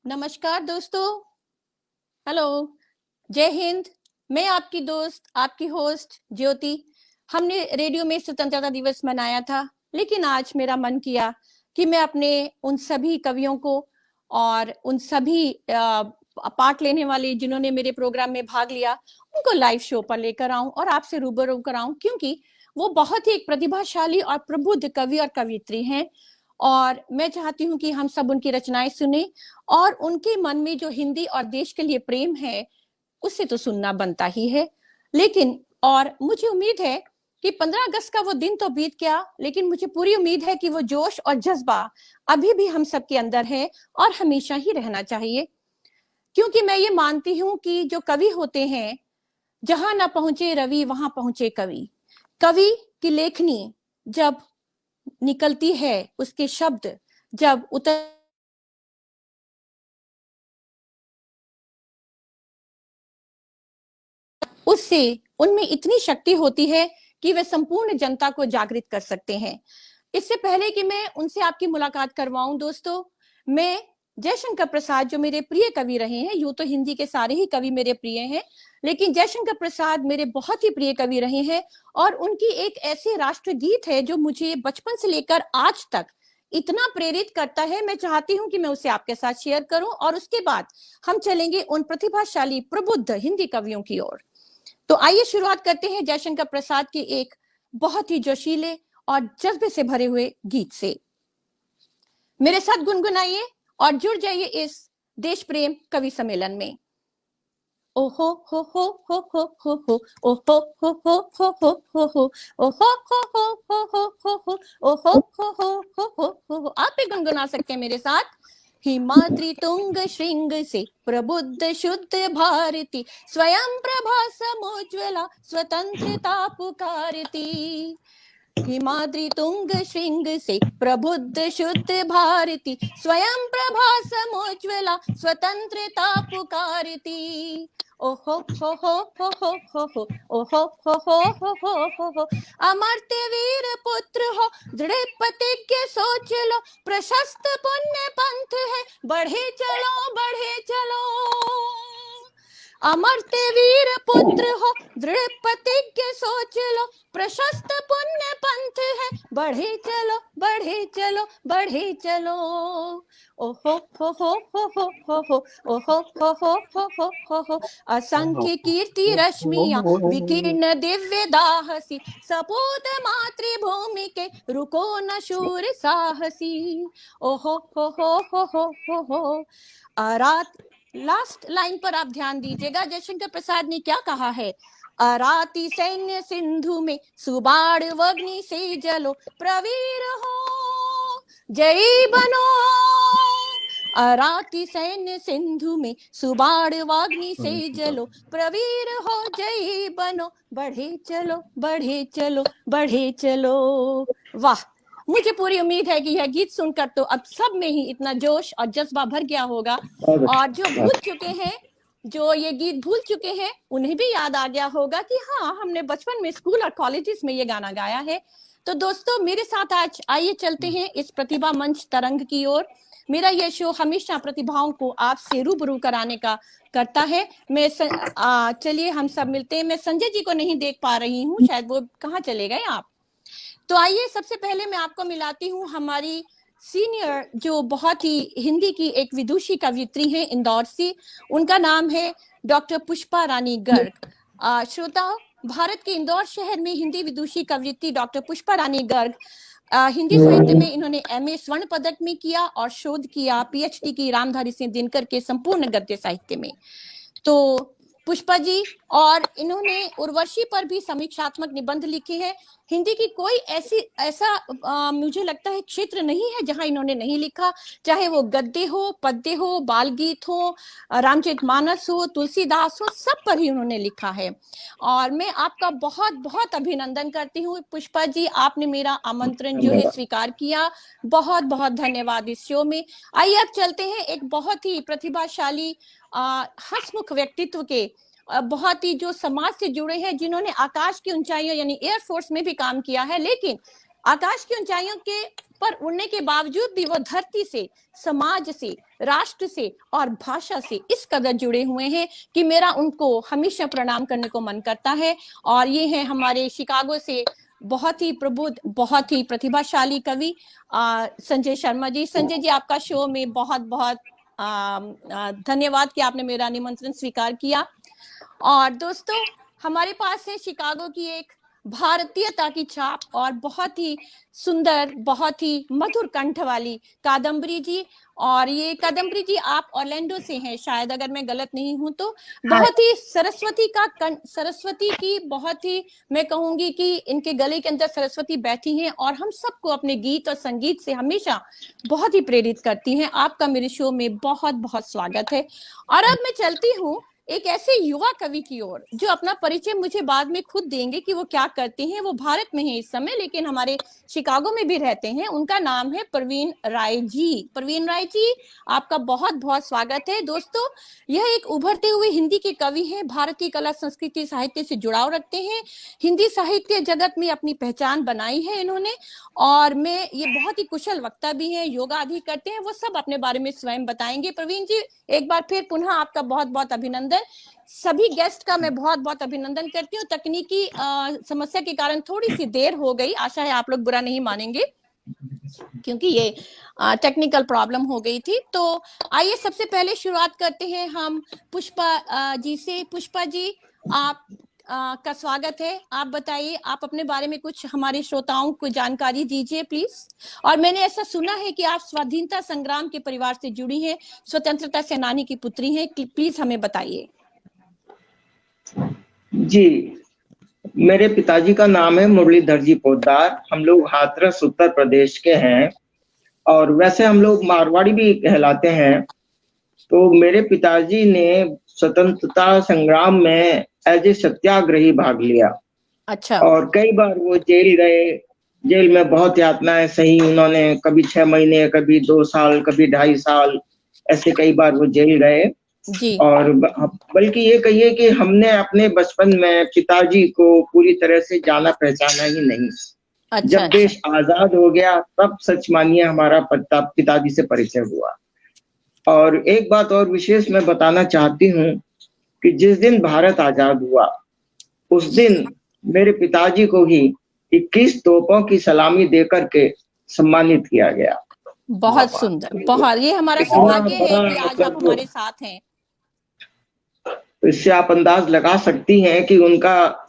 नमस्कार दोस्तों। हेलो। जय हिंद। मैं आपकी दोस्त, आपकी होस्ट ज्योति। हमने रेडियो में स्वतंत्रता दिवस मनाया था, लेकिन आज मेरा मन किया कि मैं अपने उन सभी कवियों को और उन सभी पार्ट लेने वाले जिन्होंने मेरे प्रोग्राम में भाग लिया, उनको लाइव शो पर लेकर आऊं और आपसे रूबरू कराऊं, क्योंकि वो बहुत ही एक प्रतिभाशाली और प्रबुद्ध कवि और कवियत्री हैं। और मैं चाहती हूँ कि हम सब उनकी रचनाएं सुने और उनके मन में जो हिंदी और देश के लिए प्रेम है उससे तो सुनना बनता ही है। लेकिन और मुझे उम्मीद है कि 15 अगस्त का वो दिन तो बीत गया, लेकिन मुझे पूरी उम्मीद है कि वो जोश और जज्बा अभी भी हम सबके अंदर है और हमेशा ही रहना चाहिए। क्योंकि मैं ये मानती हूँ कि जो कवि होते हैं, जहां ना पहुंचे रवि वहां पहुंचे कवि। कवि की लेखनी जब निकलती है, उसके शब्द जब उतर उससे उनमें इतनी शक्ति होती है कि वे संपूर्ण जनता को जागृत कर सकते हैं। इससे पहले कि मैं उनसे आपकी मुलाकात करवाऊं दोस्तों, मैं जयशंकर प्रसाद जो मेरे प्रिय कवि रहे हैं, यूं तो हिंदी के सारे ही कवि मेरे प्रिय हैं, लेकिन जयशंकर प्रसाद मेरे बहुत ही प्रिय कवि रहे हैं। और उनकी एक ऐसी राष्ट्रगीत है जो मुझे बचपन से लेकर आज तक इतना प्रेरित करता है। मैं चाहती हूं कि मैं उसे आपके साथ शेयर करूं और उसके बाद हम चलेंगे उन प्रतिभाशाली प्रबुद्ध हिंदी कवियों की ओर। तो आइए शुरुआत करते हैं जयशंकर प्रसाद के एक बहुत ही जोशीले और जज्बे से भरे हुए गीत से। मेरे साथ गुनगुनाइए और जुड़ जाइए इस देश प्रेम कवि सम्मेलन में। ओहो हो हो हो हो हो हो ओहो हो हो हो हो हो हो ओहो हो हो हो हो हो हो ओहो हो हो हो। आप भी गुनगुना सकते हैं मेरे साथ। हिमाद्री तुंग श्रृंग से प्रबुद्ध शुद्ध भारती, स्वयं प्रभा समुज्ज्वला स्वतंत्रता पुकारती। हिमाद्री तुंग श्रृंग से प्रबुद्ध शुद्ध भारती, स्वयं प्रभा समुज्ज्वला स्वतंत्रता पुकारती। ओहो हो हो हो हो हो हो ओहो हो हो हो हो हो। अमर्त्य वीर पुत्र हो, दृढ़ प्रतिज्ञ सोच लो, प्रशस्त पुण्य पंथ है, बढ़े चलो बढ़े चलो। अमर्त्य वीर पुत्र हो, दृढ़ प्रतिज्ञ सोच लो, प्रशस्त पुण्य पंथ है, बढ़े चलो बढ़े चलो बढ़े चलो। ओहो हो हो हो हो हो हो ओहो हो हो हो हो हो हो। असंख्य कीर्ति रश्मियां विकीर्ण दिव्य दाहसी, सपूत मातृभूमि के रुको न शूर साहसी। ओहो हो हो हो हो हो हो। रात लास्ट लाइन पर आप ध्यान दीजिएगा, जयशंकर प्रसाद ने क्या कहा है। अराती सैन्य सिंधु में सुबाड़ वग्नि से जलो, प्रवीर हो जय बनो। अराती सैन्य सिंधु में सुबाड़ वाग्नि से जलो, प्रवीर हो जय बनो, बढ़े चलो बढ़े चलो बढ़े चलो। वाह, मुझे पूरी उम्मीद है कि यह गीत सुनकर तो अब सब में ही इतना जोश और जज्बा भर गया होगा, और जो भूल चुके हैं, जो ये गीत भूल चुके हैं, उन्हें भी याद आ गया होगा कि हाँ, हमने बचपन में स्कूल और कॉलेजेस में ये गाना गाया है। तो दोस्तों मेरे साथ आज आइए चलते हैं इस प्रतिभा मंच तरंग की ओर। मेरा ये शो हमेशा प्रतिभाओं को आपसे रूबरू कराने का करता है। मैं चलिए हम सब मिलते हैं। मैं संजय जी को नहीं देख पा रही हूँ, शायद वो कहाँ चले गए आप। तो आइए सबसे पहले मैं आपको मिलाती हूँ हमारी सीनियर, जो बहुत ही हिंदी की एक विदुषी कवियत्री है इंदौर से। उनका नाम है डॉक्टर पुष्पा रानी गर्ग। श्रोताओ, भारत के इंदौर शहर में हिंदी विदुषी कवियत्री डॉक्टर पुष्पा रानी गर्ग हिंदी साहित्य में इन्होंने एमए स्वर्ण पदक में किया और शोध किया पीएचडी की रामधारी सिंह दिनकर के संपूर्ण गद्य साहित्य में। तो पुष्पा जी, और इन्होंने उर्वशी पर भी समीक्षात्मक निबंध लिखे हैं। हिंदी की कोई ऐसा मुझे लगता है क्षेत्र नहीं है जहां इन्होंने नहीं लिखा, चाहे वो गद्य हो, पद्य हो, बाल गीत हो, रामचरितमानस हो, तुलसीदास हो, सब पर ही उन्होंने लिखा है। और मैं आपका बहुत बहुत अभिनंदन करती हूँ पुष्पा जी, आपने मेरा आमंत्रण जो है स्वीकार किया। बहुत बहुत धन्यवाद इस शो में। आइए अब चलते हैं एक बहुत ही प्रतिभाशाली हंसमुख व्यक्तित्व के, बहुत ही जो समाज से जुड़े हैं, जिन्होंने आकाश की ऊंचाइयों यानी एयरफोर्स में भी काम किया है, लेकिन आकाश की ऊंचाइयों के पर उड़ने के बावजूद भी वो धरती से, समाज से, राष्ट्र से और भाषा से इस कदर जुड़े हुए हैं कि मेरा उनको हमेशा प्रणाम करने को मन करता है। और ये है हमारे शिकागो से बहुत ही प्रबुद्ध, बहुत ही प्रतिभाशाली कवि संजय शर्मा जी। संजय जी, आपका शो में बहुत बहुत धन्यवाद कि आपने मेरा निमंत्रण स्वीकार किया। और दोस्तों, हमारे पास है शिकागो की एक भारतीयता की छाप और बहुत ही सुंदर, बहुत ही मधुर कंठ वाली कादम्बरी जी। और ये कादम्बरी जी आप ऑरलैंडो से हैं शायद, अगर मैं गलत नहीं हूं तो। बहुत ही सरस्वती की बहुत ही, मैं कहूंगी कि इनके गले के अंदर सरस्वती बैठी हैं और हम सबको अपने गीत और संगीत से हमेशा बहुत ही प्रेरित करती हैं। आपका मेरे शो में बहुत बहुत स्वागत है। और अब मैं चलती हूँ एक ऐसे युवा कवि की ओर जो अपना परिचय मुझे बाद में खुद देंगे कि वो क्या करते हैं। वो भारत में है इस समय, लेकिन हमारे शिकागो में भी रहते हैं। उनका नाम है प्रवीण राय जी। प्रवीण राय जी, आपका बहुत बहुत स्वागत है। दोस्तों, यह एक उभरते हुए हिंदी के कवि हैं, भारतीय कला संस्कृति साहित्य से जुड़ाव रखते हैं, हिंदी साहित्य जगत में अपनी पहचान बनाई है इन्होंने। और मैं ये बहुत ही कुशल वक्ता भी हैं, योगा भी करते हैं, वो सब अपने बारे में स्वयं बताएंगे। प्रवीण जी, एक बार फिर पुनः आपका बहुत बहुत अभिनंदन। सभी गेस्ट का मैं बहुत बहुत अभिनंदन करती हूँ। तकनीकी समस्या के कारण थोड़ी सी देर हो गई, आशा है आप लोग बुरा नहीं मानेंगे, क्योंकि ये टेक्निकल प्रॉब्लम हो गई थी। तो आइए सबसे पहले शुरुआत करते हैं हम पुष्पा जी से। पुष्पा जी, आप का स्वागत है। आप बताइए, आप अपने बारे में कुछ हमारे श्रोताओं को जानकारी दीजिए प्लीज। और मैंने ऐसा सुना है कि आप स्वाधीनता संग्राम के परिवार से जुड़ी हैं, स्वतंत्रता सेनानी की पुत्री हैं, प्लीज हमें बताइए। जी, मेरे पिताजी का नाम है मुरलीधर जी पोद्दार। हम लोग हाथरस उत्तर प्रदेश के हैं और वैसे हम लोग मारवाड़ी भी कहलाते हैं। तो मेरे पिताजी ने स्वतंत्रता संग्राम में एज ए सत्याग्रही भाग लिया। अच्छा। और कई बार वो जेल गए। जेल में बहुत यातनाएं सही उन्होंने, कभी 6 महीने, कभी 2 साल, कभी 2.5 साल, ऐसे कई बार वो जेल गए जी। और बल्कि ये कहिए कि हमने अपने बचपन में पिताजी को पूरी तरह से जाना पहचाना ही नहीं। अच्छा, जब देश आजाद हो गया तब सच मानिए हमारा पिताजी से परिचय हुआ। और एक बात और विशेष मैं बताना चाहती हूँ कि जिस दिन भारत आजाद हुआ उस दिन मेरे पिताजी को ही 21 तोपों की सलामी देकर के सम्मानित किया गया। बहुत सुंदर, बहुत। ये हमारा सौभाग्य है कि आज आप हमारे साथ हैं। तो इससे आप अंदाज लगा सकती हैं कि उनका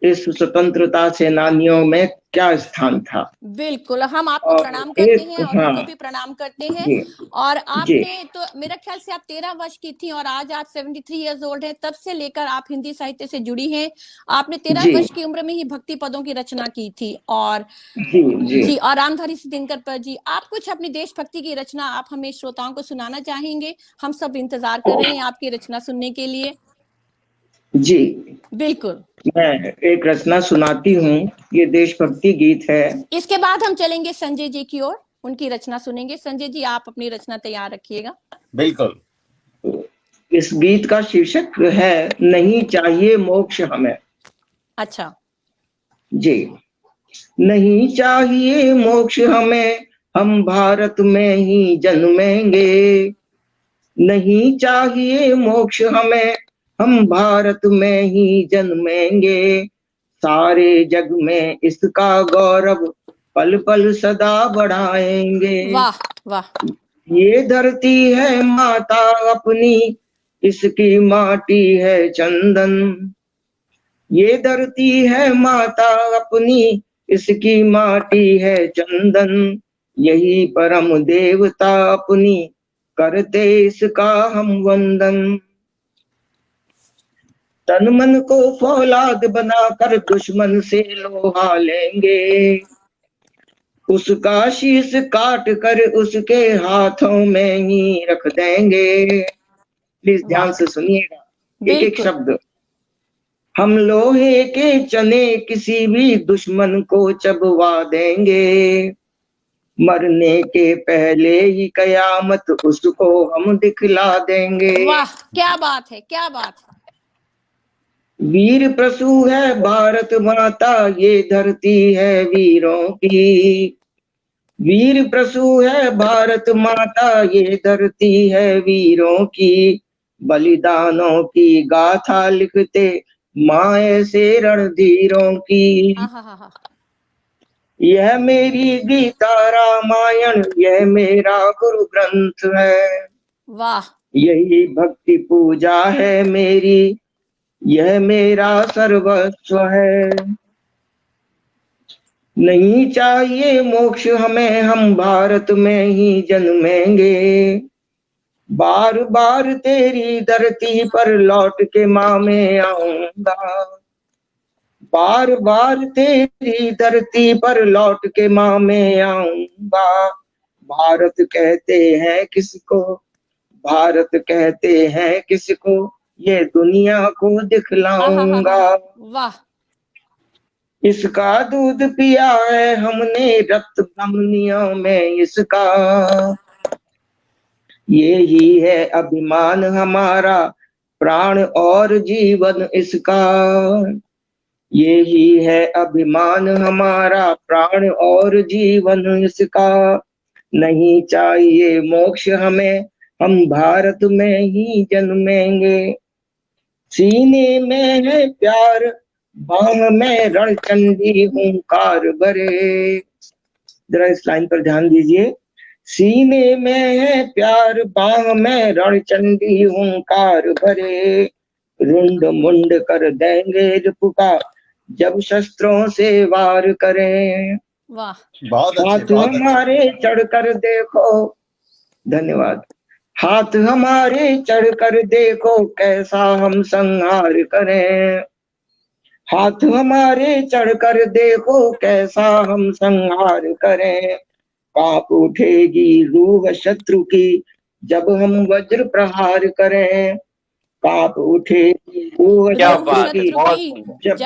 इस स्वतंत्रता सेनानियों में क्या स्थान था। बिल्कुल, हम आपको प्रणाम करते हैं और उनको भी प्रणाम करते हैं। जी, और जी, आपने तो मेरा ख्याल से आप 13 वर्ष की थी और आज आप 73 इयर्स ओल्ड हैं। तब से लेकर आप हिंदी साहित्य से जुड़ी हैं। आपने 13 जी, वर्ष की उम्र में ही भक्ति पदों की रचना की थी। और जी, जी, जी, और रामधारी दिनकर पर जी, आप कुछ अपनी देशभक्ति की रचना आप हमें श्रोताओं को सुनाना चाहेंगे? हम सब इंतजार कर रहे हैं आपकी रचना सुनने के लिए। जी, बिल्कुल, मैं एक रचना सुनाती हूँ। ये देशभक्ति गीत है। इसके बाद हम चलेंगे संजय जी की ओर, उनकी रचना सुनेंगे। संजय जी, आप अपनी रचना तैयार रखिएगा। बिल्कुल। इस गीत का शीर्षक है नहीं चाहिए मोक्ष हमें। अच्छा। जी, नहीं चाहिए मोक्ष हमें, हम भारत में ही जन्मेंगे। नहीं चाहिए मोक्ष हमें, हम भारत में ही जन्मेंगे। सारे जग में इसका गौरव पल पल सदा बढ़ाएंगे। वाह वाह। ये धरती है माता अपनी, इसकी माटी है चंदन। ये धरती है माता अपनी, इसकी माटी है चंदन। यही परम देवता अपनी, करते इसका हम वंदन। तन मन को फौलाद बनाकर दुश्मन से लोहा लेंगे। उसका शीश काट कर उसके हाथों में ही रख देंगे। प्लीज ध्यान से सुनिएगा एक एक शब्द। हम लोहे के चने किसी भी दुश्मन को चबवा देंगे। मरने के पहले ही कयामत उसको हम दिखला देंगे। वाह, क्या बात है, क्या बात है। वीर प्रसू है भारत माता, ये धरती है वीरों की। वीर प्रसू है भारत माता, ये धरती है वीरों की। बलिदानों की गाथा लिखते माँ ऐसे रणधीरों की। आहा। यह मेरी गीता रामायण, यह मेरा गुरु ग्रंथ है। वाह यही भक्ति पूजा है मेरी, यह मेरा सर्वस्व है। नहीं चाहिए मोक्ष हमें, हम भारत में ही जन्मेंगे। बार बार तेरी धरती पर लौट के माँ मैं आऊंगा। बार बार तेरी धरती पर लौट के माँ मैं आऊंगा। भारत कहते हैं किसको, भारत कहते हैं किसको, ये दुनिया को दिखलाऊंगा। आहा। वाह इसका दूध पिया है हमने रक्त धमनियों में इसका। ये ही है अभिमान हमारा, प्राण और जीवन इसका। ये ही है अभिमान हमारा, प्राण और जीवन इसका। नहीं चाहिए मोक्ष हमें, हम भारत में ही जन्मेंगे। सीने में है प्यार, बाह में रणचंडी हुंकार भरे। जरा इस लाइन पर ध्यान दीजिए। सीने में है प्यार, बाह में रणचंडी हुंकार भरे। रुंड मुंड कर देंगे रिपुका, जब शस्त्रों से वार करें। वाह बहुत अच्छे, हाथ बहुत अच्छे। हमारे चढ़कर देखो, धन्यवाद। हाथ हमारे चढ़कर देखो, कैसा हम संहार करें। हाथ हमारे चढ़कर देखो, कैसा हम संहार करें। कांप उठेगी रूह शत्रु की, जब हम वज्र प्रहार करें। कांप उठेगी रूह क्या शत्रु बात है, की, बहुत की सुंदर।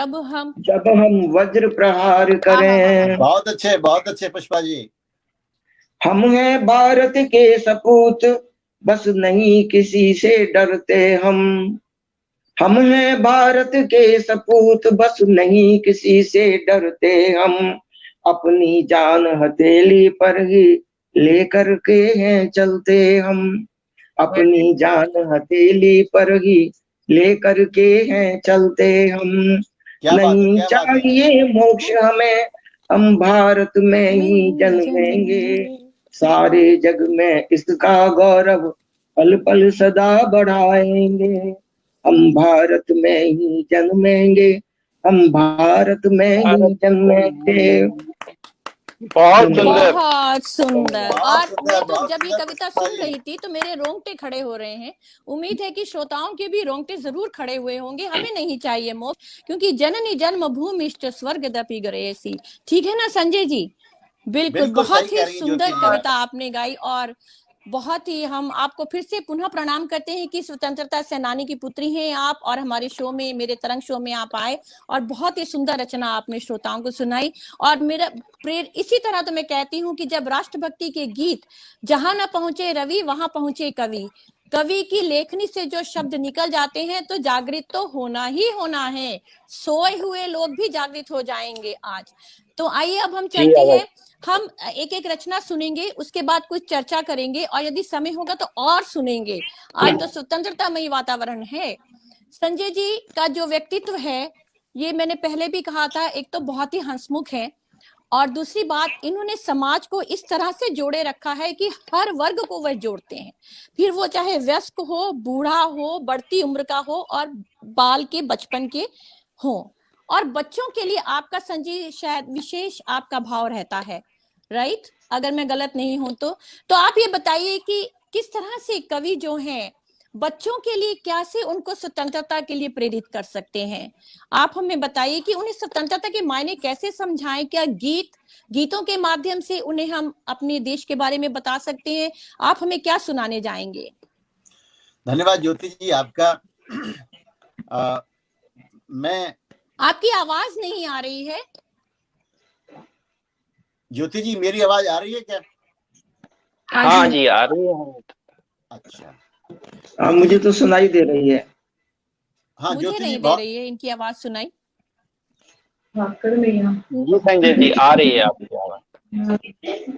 जब हम वज्र प्रहार करें। बहुत अच्छे पुष्पा जी। हम हैं भारत के सपूत, बस नहीं किसी से डरते हम। हम हैं भारत के सपूत, बस नहीं किसी से डरते हम। अपनी जान हथेली पर ही लेकर के हैं चलते हम। अपनी जान हथेली पर ही लेकर के हैं चलते हम। क्या बात है, नहीं क्या बात है। चाहिए मोक्ष हमें, हम भारत में ही जन्मेंगे। सारे जग में इसका गौरव पल पल सदा बढ़ाएंगे। हम भारत में ही जन्मेंगे, हम भारत में ही जन्मेंगे। बहुत सुंदर। बहुत सुंदर। बहुत और सुंदर, मैं तो बहुत जब ये सुंदर कविता पुष्पा सुन जी। रही थी तो मेरे रोंगटे खड़े हो रहे हैं। उम्मीद है कि श्रोताओं के भी रोंगटे जरूर खड़े हुए होंगे। हमें नहीं चाहिए मोक्ष, क्योंकि जननी जन्म भूमि स्वर्ग दपि गरेसी। ठीक है ना संजय जी? बिल्कुल बिल्कुल सही बहुत कह ही रही हैं सुंदर ज्योति जी। कविता आपने गाई। और बहुत ही हम आपको फिर से पुनः प्रणाम करते हैं कि स्वतंत्रता सेनानी की पुत्री हैं आप, और हमारे शो में, मेरे तरंग शो में आप आए और बहुत ही सुंदर रचना आपने श्रोताओं को सुनाई। और मेरा इसी तरह तो मैं कहती हूँ कि जब राष्ट्रभक्ति के गीत जहां न पहुंचे रवि वहां पहुंचे कवि। कवि की लेखनी से जो शब्द निकल जाते हैं तो जागृत तो होना ही होना है। सोए हुए लोग भी जागृत हो जाएंगे आज। तो आइए अब हम चलते हैं, हम एक एक रचना सुनेंगे, उसके बाद कुछ चर्चा करेंगे और यदि समय होगा तो और सुनेंगे। आज तो स्वतंत्रतामयी वातावरण है। संजय जी का जो व्यक्तित्व है, ये मैंने पहले भी कहा था, एक तो बहुत ही हंसमुख है, और दूसरी बात, इन्होंने समाज को इस तरह से जोड़े रखा है कि हर वर्ग को वह जोड़ते हैं। फिर वो चाहे वयस्क हो, बूढ़ा हो, बढ़ती उम्र का हो, और बाल के बचपन के हो। और बच्चों के लिए आपका संजय शायद विशेष आपका भाव रहता है, राइट? अगर मैं गलत नहीं हूं तो आप ये बताइए कि किस तरह से कवि जो हैं बच्चों के लिए कैसे उनको स्वतंत्रता के लिए प्रेरित कर सकते हैं। आप हमें बताइए कि उन्हें स्वतंत्रता के मायने कैसे समझाएं। क्या गीतों के माध्यम से उन्हें हम अपने देश के बारे में बता सकते हैं? आप हमें क्या सुनाने जाएंगे? धन्यवाद ज्योति जी आपका। मैं आपकी आवाज नहीं आ रही है। ज्योति जी, मेरी आवाज आ रही है क्या? हाँ जी, आ रही है। अच्छा, मुझे तो सुनाई दे रही है। हाँ मुझे ज्योति जी नहीं दे बहुत, रही है इनकी आवाज सुनाई। जी संजय जी आ रही है आपकी आवाज।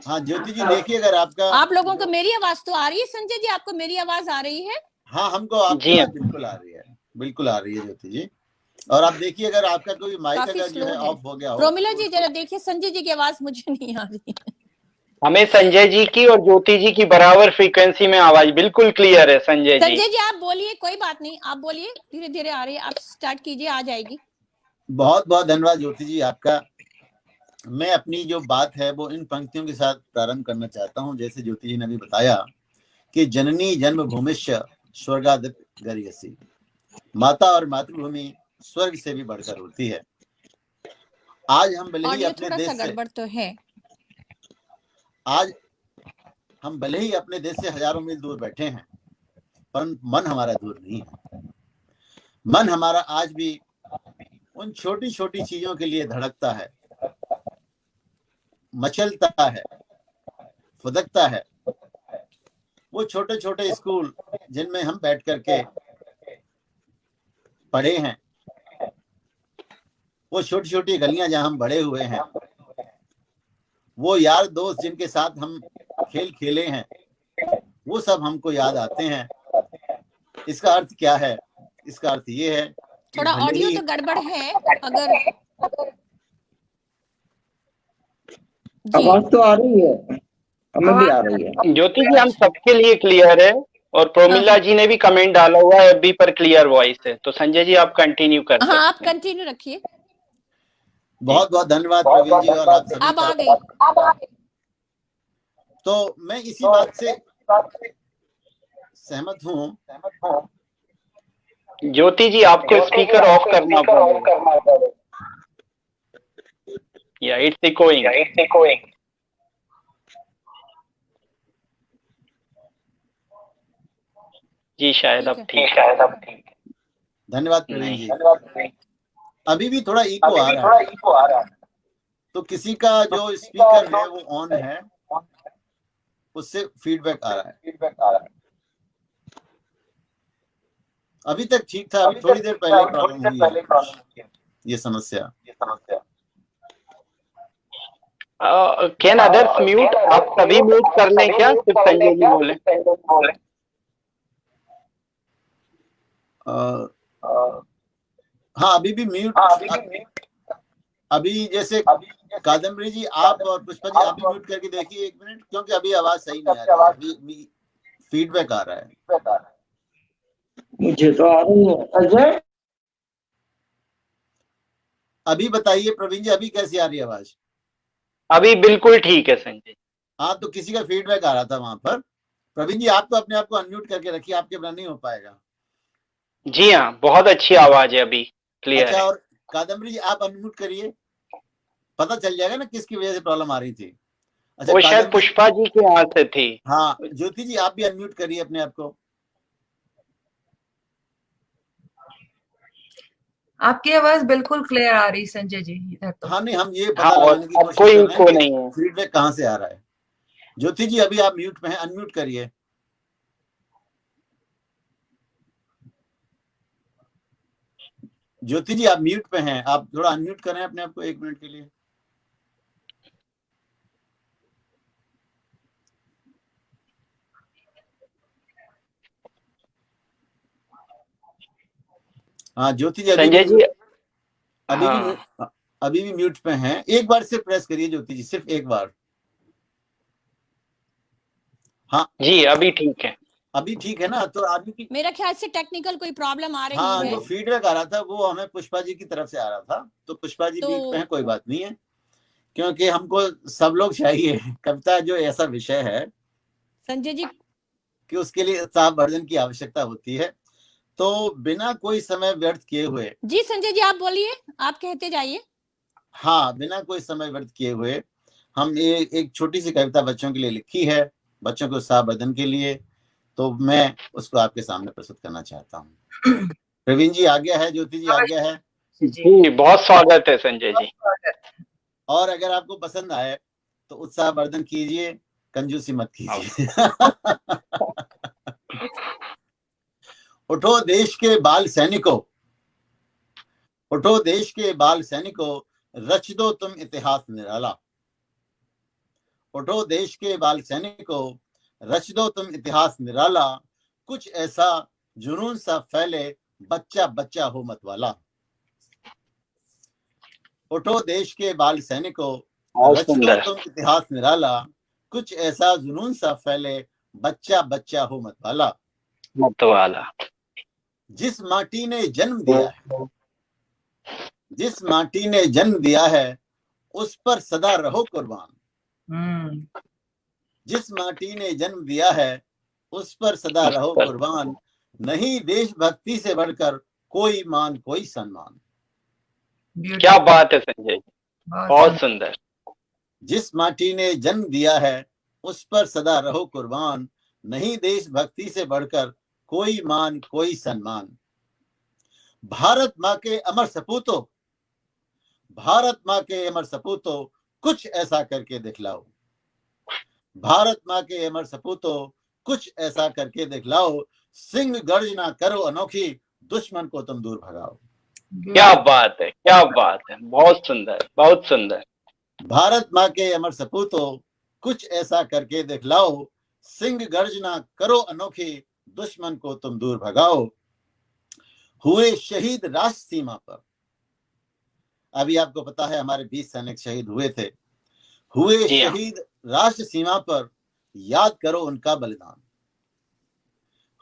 हाँ ज्योति जी देखिए, अगर आपका आप लोगों को मेरी आवाज तो आ रही है संजय जी, आपको मेरी आवाज आ रही है? हाँ हमको आपकी जी आवाज बिल्कुल आ रही है, बिल्कुल आ रही है ज्योति जी। और आप देखिए, अगर आपका कोई माइक काफी अगर जो स्लो है है। ऑफ हो गया हो प्रोमिला तो जी उसको, जरा देखिए, संजय जी की आवाज मुझे नहीं आ रही है। हमें संजय जी की और ज्योति जी की बराबर फ्रीक्वेंसी में आवाज बिल्कुल क्लियर है संजय जी। संजय जी आप बोलिए, कोई बात नहीं, आप बोलिए, धीरे धीरे आ रही है, आप स्टार्ट कीजिए, आ जाएगी। बहुत बहुत धन्यवाद ज्योति जी आपका। मैं अपनी जो बात है वो इन पंक्तियों के साथ प्रारंभ करना चाहता हूँ। जैसे ज्योति जी ने अभी बताया कि जननी जन्मभूमिश्च स्वर्गादपि गरीयसी, माता और मातृभूमि स्वर्ग से भी बढ़कर होती है। आज हम भले ही ऑडियो अपने थोड़ा सा देश से, गड़बड़ तो है। आज हम भले ही अपने देश से हजारों मील दूर बैठे हैं, पर मन हमारा दूर नहीं है। मन हमारा आज भी उन छोटी छोटी चीजों के लिए धड़कता है, मचलता है, फुदकता है। वो छोटे छोटे स्कूल जिनमें हम बैठ करके पढ़े हैं, वो छोटी छोटी गलियां जहां हम बड़े हुए हैं, वो यार दोस्त जिनके साथ हम खेल खेले हैं, वो सब हमको याद आते हैं। इसका अर्थ क्या है? इसका अर्थ ये है कि थोड़ा भले ऑडियो ही तो गड़बड़ है। अगर जी आवाज तो आ रही है, हमें भी आ रही है। ज्योति जी हम सबके लिए क्लियर है, और प्रोमिला जी ने भी कमेंट डाला हुआ है एफबी पर क्लियर वॉइस है। तो संजय जी आप कंटिन्यू कर सकते हाँ, हैं। आप कंटिन्यू रखिए। बहुत बहुत धन्यवाद प्रवीण जी और आप सभी अब आ का। गई। तो मैं इसी बात से सहमत हूँ। ज्योति जी आपको स्पीकर ऑफ करना पड़ेगा, या इट्स इकोइंग। जी शायद अब ठीक है। धन्यवाद प्रवीण नहीं, जी। अभी भी थोड़ा इको आ रहा है, तो किसी का जो स्पीकर है वो ऑन है, उससे फीडबैक आ रहा है। अभी तक ठीक था, अभी थोड़ी देर पहले प्रॉब्लम हुई है कुछ, ये समस्या। Can others mute? आप सभी म्यूट कर लें क्या, सिर्फ संजय जी बोले? हाँ अभी भी म्यूट। अभी जैसे कादम्बरी जी आप और पुष्पा जी आप भी म्यूट करके देखिए 1 मिनट, क्योंकि अभी आवाज सही नहीं आ रही है, अभी फीडबैक आ रहा है। मुझे तो आ रही है। अजय अभी बताइए प्रवीण जी, अभी कैसी आ रही है आवाज? अभी बिल्कुल ठीक है संजय। हाँ तो किसी का फीडबैक आ रहा था वहां पर। प्रवीण जी आप तो अपने आप को अनम्यूट करके रखिए, आपके बिना नहीं हो पाएगा। जी हाँ, बहुत अच्छी आवाज है, अभी क्लियर अच्छा, है। और कादम्बरी जी आप अनम्यूट करिए, पता चल जाएगा ना किसकी वजह से प्रॉब्लम आ रही थी। अच्छा वो शायद कादम्बरी, पुष्पा जी के यहाँ से थी। हाँ ज्योति जी आप भी अनम्यूट करिए अपने आप को। आपकी आवाज बिल्कुल क्लियर आ रही संजय जी इधर तो। हाँ नहीं, हम ये हाँ, पता और लगाने की अब कोशिश कोई कर रहे हैं इको कि नहीं है। फीडबैक कहाँ से आ रहा है। ज्योति जी अभी आप म्यूट में हैं, अनम्यूट करिए। ज्योति जी आप म्यूट पे हैं, आप थोड़ा अनम्यूट करें अपने आप को 1 मिनट के लिए। हाँ ज्योति जी संजय जी अभी भी हाँ अभी भी म्यूट पे हैं। एक बार से प्रेस करिए ज्योति जी, सिर्फ एक बार। हाँ जी अभी ठीक है। अभी ठीक है ना? तो अभी की, मेरा ख्याल से टेक्निकल कोई प्रॉब्लम आ रही हाँ है। जो फीडबैक आ रहा था वो हमें पुष्पा जी की तरफ से आ रहा था। तो पुष्पा जी तो म्यूट पे हैं, कोई बात नहीं है, क्योंकि हमको सब लोग चाहिए। कविता जो ऐसा विषय है संजय जी, कि उसके लिए सावधान की आवश्यकता होती है। तो बिना कोई समय व्यर्थ किए हुए, जी संजय जी आप बोलिए, आप कहते जाइए। हाँ बिना कोई समय व्यर्थ किए हुए हम ये एक छोटी सी कविता बच्चों के लिए लिखी है, बच्चों के उत्साहवर्धन के लिए। तो मैं उसको आपके सामने प्रस्तुत करना चाहता हूँ। प्रवीण जी आ गया है, ज्योति जी आ गया है। जी बहुत स्वागत है संजय जी। और अगर आपको पसंद आए तो उत्साहवर्धन कीजिए, कंजूसी मत कीजिए। उठो देश के बाल सैनिकों, उठो देश के बाल सैनिकों, रच दो तुम इतिहास निराला। उठो देश के बाल सैनिकों, रच दो तुम इतिहास निराला। कुछ ऐसा जुनून सा फैले, बच्चा बच्चा हो मतवाला। उठो देश के बाल सैनिकों, बहुत रच दो सुंदर। तुम इतिहास निराला। कुछ ऐसा जुनून सा फैले, बच्चा बच्चा हो मतवाला। मतवाला। जिस माटी ने जन्म दिया है, जिस माटी ने जन्म दिया है, उस पर सदा रहो कुर्बान। जिस माटी ने जन्म दिया है, उस पर सदा रहो कुर्बान। नहीं देशभक्ति से बढ़कर कोई मान कोई सम्मान। क्या बात है संजय जी, बहुत सुंदर। जिस माटी ने जन्म दिया है, उस पर सदा रहो कुर्बान। नहीं देशभक्ति से बढ़कर कोई मान कोई सम्मान। भारत माँ के अमर सपूतों, भारत माँ के अमर सपूतों, कुछ ऐसा करके दिखलाओ। भारत माँ के अमर सपूतों, कुछ ऐसा करके दिखलाओ। सिंह गर्जना करो अनोखी, दुश्मन को तुम दूर भगाओ। क्या बात है, क्या बात है, बहुत सुंदर, बहुत सुंदर। भारत माँ के अमर सपूतों, कुछ ऐसा करके दिखलाओ। सिंह गर्जना करो अनोखी, दुश्मन को तुम दूर भगाओ। हुए शहीद राष्ट्र सीमा पर, अभी आपको पता है हमारे 20 सैनिक शहीद हुए थे। हुए शहीद राष्ट्र सीमा पर, याद करो उनका बलिदान।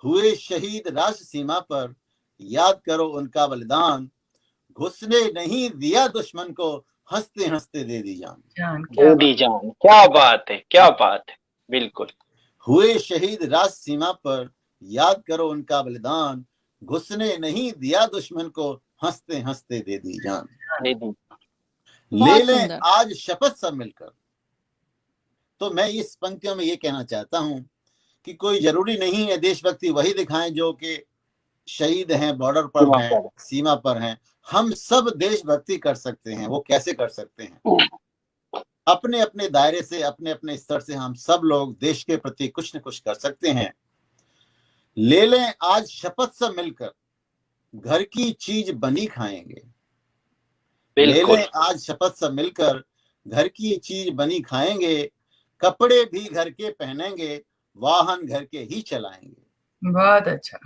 हुए शहीद राष्ट्र सीमा पर, याद करो उनका बलिदान। घुसने नहीं दिया दुश्मन को, हंसते हंसते दे दी जान। दे दी जान। क्या बात है, क्या बात है, बिल्कुल। हुए शहीद राष्ट्र सीमा पर, याद करो उनका बलिदान। घुसने नहीं दिया दुश्मन को, हंसते हंसते दे दी जान। ले लें आज शपथ सब मिलकर। तो मैं इस पंक्तियों में ये कहना चाहता हूं कि कोई जरूरी नहीं है देशभक्ति वही दिखाएं जो कि शहीद हैं, बॉर्डर पर हैं, सीमा पर हैं। हम सब देशभक्ति कर सकते हैं। वो कैसे कर सकते हैं? अपने अपने दायरे से, अपने अपने स्तर से हम सब लोग देश के प्रति कुछ न कुछ कर सकते हैं। ले लें आज शपथ सब मिलकर, घर की चीज बनी खाएंगे। ले लें आज शपथ सब मिलकर, घर की चीज बनी खाएंगे। कपड़े भी घर के पहनेंगे, वाहन घर के ही चलाएंगे। बहुत अच्छा,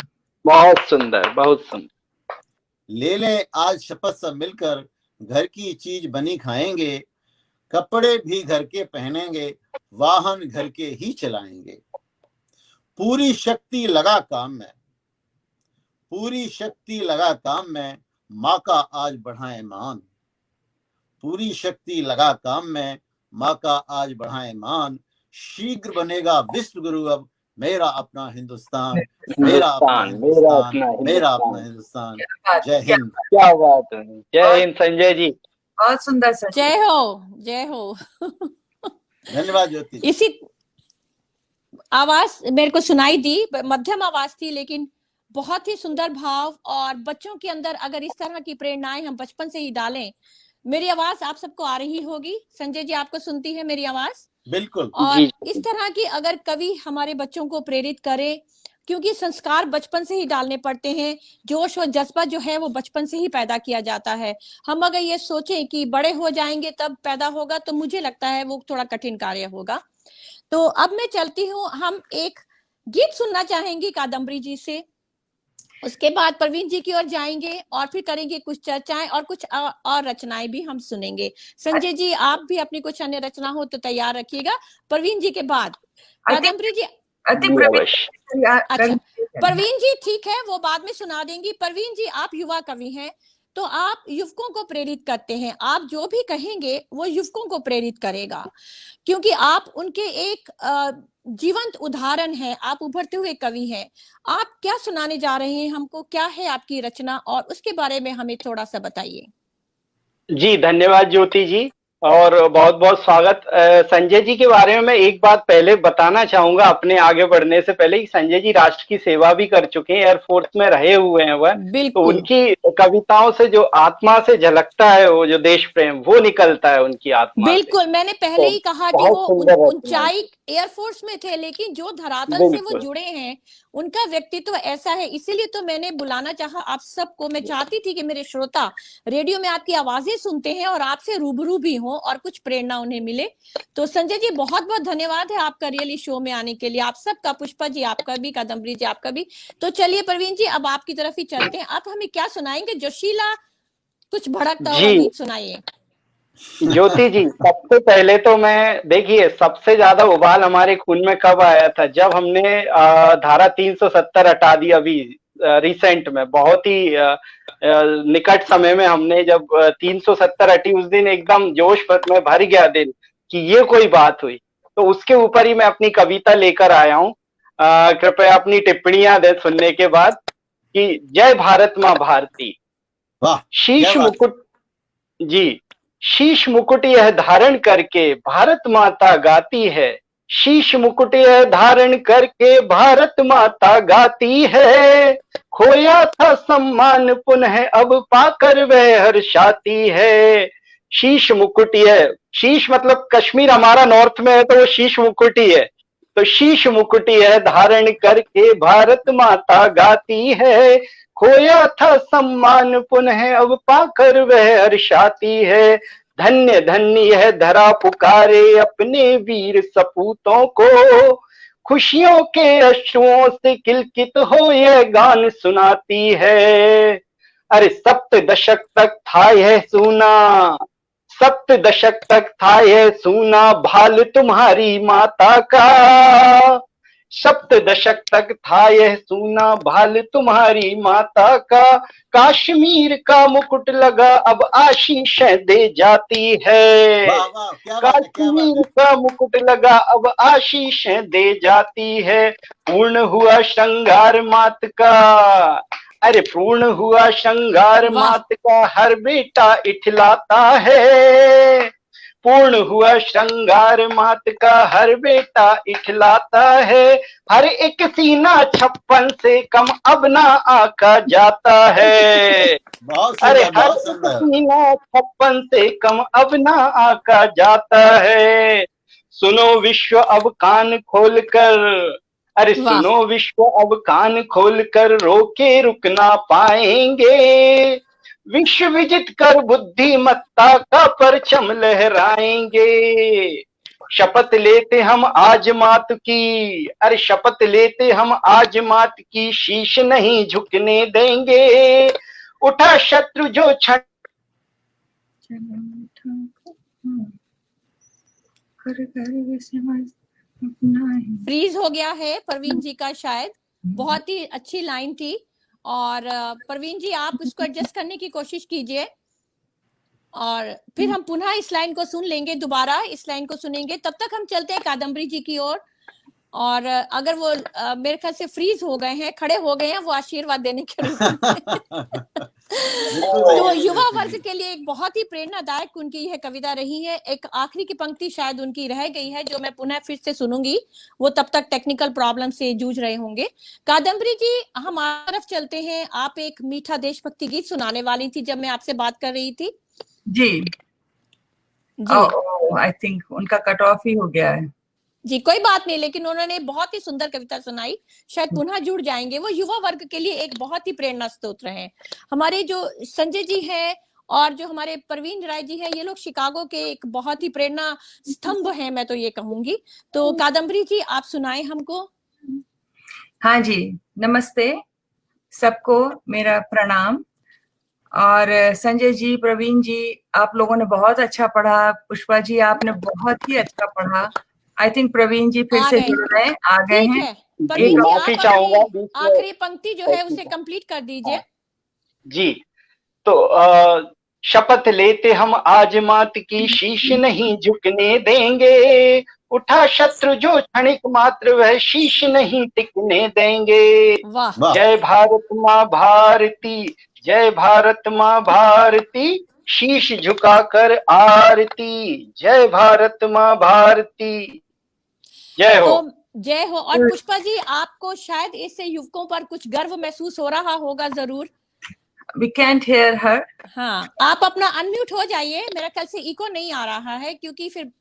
बहुत सुंदर, बहुत सुंदर। ले लें आज शपथ सब मिलकर, घर की चीज बनी खाएंगे। कपड़े भी घर के पहनेंगे, वाहन घर के ही चलाएंगे। पूरी शक्ति लगा काम में, पूरी शक्ति लगा काम में, माँ का आज बढ़ाएं मान। पूरी शक्ति लगा काम में, माँ का आज बढ़ाएं मान। शीघ्र बनेगा विश्व गुरु अब, मेरा अपना हिंदुस्तान, मेरा अपना हिंदुस्तान, मेरा अपना हिंदुस्तान। जय हिंद। क्या बात है, जय हिंद संजय जी, बहुत सुंदर सर। जय हो, जय हो। धन्यवाद ज्योति। इसी आवाज मेरे को सुनाई दी, मध्यम आवाज थी, लेकिन बहुत ही सुंदर भाव। और बच्चों के अंदर अगर इस तरह की प्रेरणाएं हम बचपन से ही डालें, मेरी आवाज आप सबको आ रही होगी। संजय जी, आपको सुनती है मेरी आवाज? बिल्कुल। और इस तरह की अगर कवि हमारे बच्चों को प्रेरित करे, क्योंकि संस्कार बचपन से ही डालने पड़ते हैं। जोश और जज्बा जो है वो बचपन से ही पैदा किया जाता है। हम अगर ये सोचें कि बड़े हो जाएंगे तब पैदा होगा, तो मुझे लगता है वो थोड़ा कठिन कार्य होगा। तो अब मैं चलती हूँ, हम एक गीत सुनना चाहेंगे कादम्बरी जी से। उसके बाद प्रवीण जी की ओर जाएंगे और फिर करेंगे कुछ चर्चाएं और कुछ और रचनाएं भी हम सुनेंगे। संजय जी, आप भी अपनी कुछ अन्य रचना हो तो तैयार रखिएगा। प्रवीण जी के बाद कादम्बरी जी। अच्छा, प्रवीण जी ठीक है, वो बाद में सुना देंगी। प्रवीण जी, आप युवा कवि हैं, तो आप युवकों को प्रेरित करते हैं। आप जो भी कहेंगे वो युवकों को प्रेरित करेगा, क्योंकि आप उनके एक जीवंत उदाहरण हैं। आप उभरते हुए कवि हैं। आप क्या सुनाने जा रहे हैं हमको? क्या है आपकी रचना, और उसके बारे में हमें थोड़ा सा बताइए। जी धन्यवाद ज्योति जी। और बहुत बहुत स्वागत। संजय जी के बारे में मैं एक बात पहले बताना चाहूंगा अपने आगे बढ़ने से पहले, कि संजय जी राष्ट्र की सेवा भी कर चुके हैं, एयरफोर्स में रहे हुए हैं वह। तो बिल्कुल उनकी कविताओं से जो आत्मा से झलकता है, वो जो देश प्रेम वो निकलता है उनकी आत्मा से। बिल्कुल, मैंने पहले तो ही कहा कि बहुत वो सुंदर रचना है। ऊंचाई एयरफोर्स में थे, लेकिन जो धरातल से वो बिल्कुल जुड़े हैं उनका व्यक्तित्व ऐसा है। इसीलिए तो मैंने बुलाना चाहा आप सबको। मैं चाहती थी कि मेरे श्रोता रेडियो में आपकी आवाजें सुनते हैं और आपसे रूबरू भी हों और कुछ प्रेरणा उन्हें मिले। तो संजय जी बहुत बहुत धन्यवाद है आपका रियली शो में आने के लिए, आप सबका, पुष्पा जी आपका भी, कादम्बरी जी आपका भी। तो चलिए प्रवीण जी अब आपकी तरफ ही चलते हैं। आप हमें क्या सुनाएंगे? जोशीला कुछ भड़कता हुआ जी। गीत सुनाइए। ज्योति जी, सबसे पहले तो मैं, देखिए सबसे ज्यादा उबाल हमारे खून में कब आया था, जब हमने धारा 370 हटा दी अभी रिसेंट में, बहुत ही निकट समय में हमने जब 370 हटी, उस दिन एकदम जोश में भर गया दिल कि ये कोई बात हुई। तो उसके ऊपर ही मैं अपनी कविता लेकर आया हूँ। कृपया अपनी टिप्पणियां दें सुनने के बाद। कि जय भारत माँ भारती, वाह, शीश क्या बात। मुकुट, जी, शीश मुकुट यह धारण करके भारत माता गाती है। शीश मुकुट यह धारण करके भारत माता गाती है। खोया था सम्मान पुनः अब पाकर वह हर्षाती है। शीश मुकुट यह, शीश मतलब कश्मीर हमारा नॉर्थ में है तो वो शीश मुकुट ही है। तो शीश मुकुट यह धारण करके भारत माता गाती है। खोया था सम्मान पुनः अब पाकर वह हर्षाती है। धन्य धन्य यह धरा पुकारे अपने वीर सपूतों को। खुशियों के अश्रुओं से किलकित हो यह गान सुनाती है। अरे सप्त दशक तक था यह सूना, सप्त दशक तक था यह सूना भाल तुम्हारी माता का। सप्त दशक तक था यह सूना भाल तुम्हारी माता का। कश्मीर का मुकुट लगा अब आशीषें दे जाती है। वाह वाह, क्या बात है, क्या बात कश्मीर है। का मुकुट लगा अब आशीषें दे जाती है। पूर्ण हुआ श्रृंगार मात का, अरे पूर्ण हुआ श्रृंगार वाह मात का हर बेटा इठलाता है। पूर्ण हुआ श्रृंगार मात का हर बेटा इठलाता है। हर एक सीना 56 से कम अब ना आका जाता है। बहुत अरे सुंदर, हर बहुत एक सुंदर। सीना 56 से कम अब ना आका जाता है। सुनो विश्व अब कान खोल कर, अरे वाह सुनो विश्व अब कान खोल कर, रोके रुक ना पाएंगे। विश्व विजित कर बुद्धिमत्ता का परचम लहराएंगे। शपथ लेते हम आज मात की, अरे शपथ लेते हम आज मात की, शीश नहीं झुकने देंगे। उठा शत्रु जो छण, फ्रीज हो गया है प्रवीण जी का शायद। बहुत ही अच्छी लाइन थी। और प्रवीण जी आप उसको एडजस्ट करने की कोशिश कीजिए और फिर हम पुनः इस लाइन को सुन लेंगे, दोबारा इस लाइन को सुनेंगे। तब तक हम चलते हैं कादम्बरी जी की ओर। और अगर वो मेरे ख्याल से फ्रीज हो गए हैं, खड़े हो गए हैं, वो आशीर्वाद देने के रूप में। बिल्कुल सही तो है युवा ज्योति वर्ग जी। के लिए एक बहुत ही प्रेरणादायक उनकी यह कविता रही है। एक आखिरी की पंक्ति शायद उनकी रह गई है जो मैं पुनः फिर से सुनूंगी, वो तब तक टेक्निकल प्रॉब्लम से जूझ रहे होंगे। कादम्बरी जी हम आप तरफ चलते हैं। आप एक मीठा देशभक्ति गीत सुनाने वाली थी जब मैं आपसे बात कर रही थी। जी जी आई थिंक उनका कट ऑफ ही हो गया है। जी कोई बात नहीं, लेकिन उन्होंने बहुत ही सुंदर कविता सुनाई, शायद पुनः जुड़ जाएंगे। वो युवा वर्ग के लिए एक बहुत ही प्रेरणा स्रोत हैं। हमारे जो संजय जी हैं और जो हमारे प्रवीण राय जी हैं, ये लोग शिकागो के एक बहुत ही प्रेरणा स्तंभ हैं, मैं तो ये कहूंगी। तो कादम्बरी जी आप सुनाएं हमको। हाँ जी, नमस्ते सबको, मेरा प्रणाम। और संजय जी, प्रवीण जी, आप लोगों ने बहुत अच्छा पढ़ा। पुष्पा जी आपने बहुत ही अच्छा पढ़ा। आई थिंक प्रवीण जी फिर आ से गए, जुड़ रहे हैं, आ गए ठीक हैं। है प्रवीण जी माफी आप चाहूंगा अपनी बीच में। आखिरी पंक्ति जो है उसे कंप्लीट कर दीजिए। जी, तो शपथ लेते हम आज मात की, शीश नहीं झुकने देंगे। उठा शत्रु जो क्षणिक मात्र, वह शीश नहीं टिकने देंगे। वाह वाह, जय भारत माँ भारती, जय भारत माँ भारती, शीश झुकाकर आरती, जय भारत माँ भारती, जय हो। तो जय हो। और पुष्पा जी, आपको शायद इससे युवकों पर कुछ गर्व महसूस हो रहा होगा जरूर। We can't hear her. हाँ, आप अपना अनम्यूट हो जाइए, मेरा ख्याल से इको नहीं आ रहा है क्योंकि फिर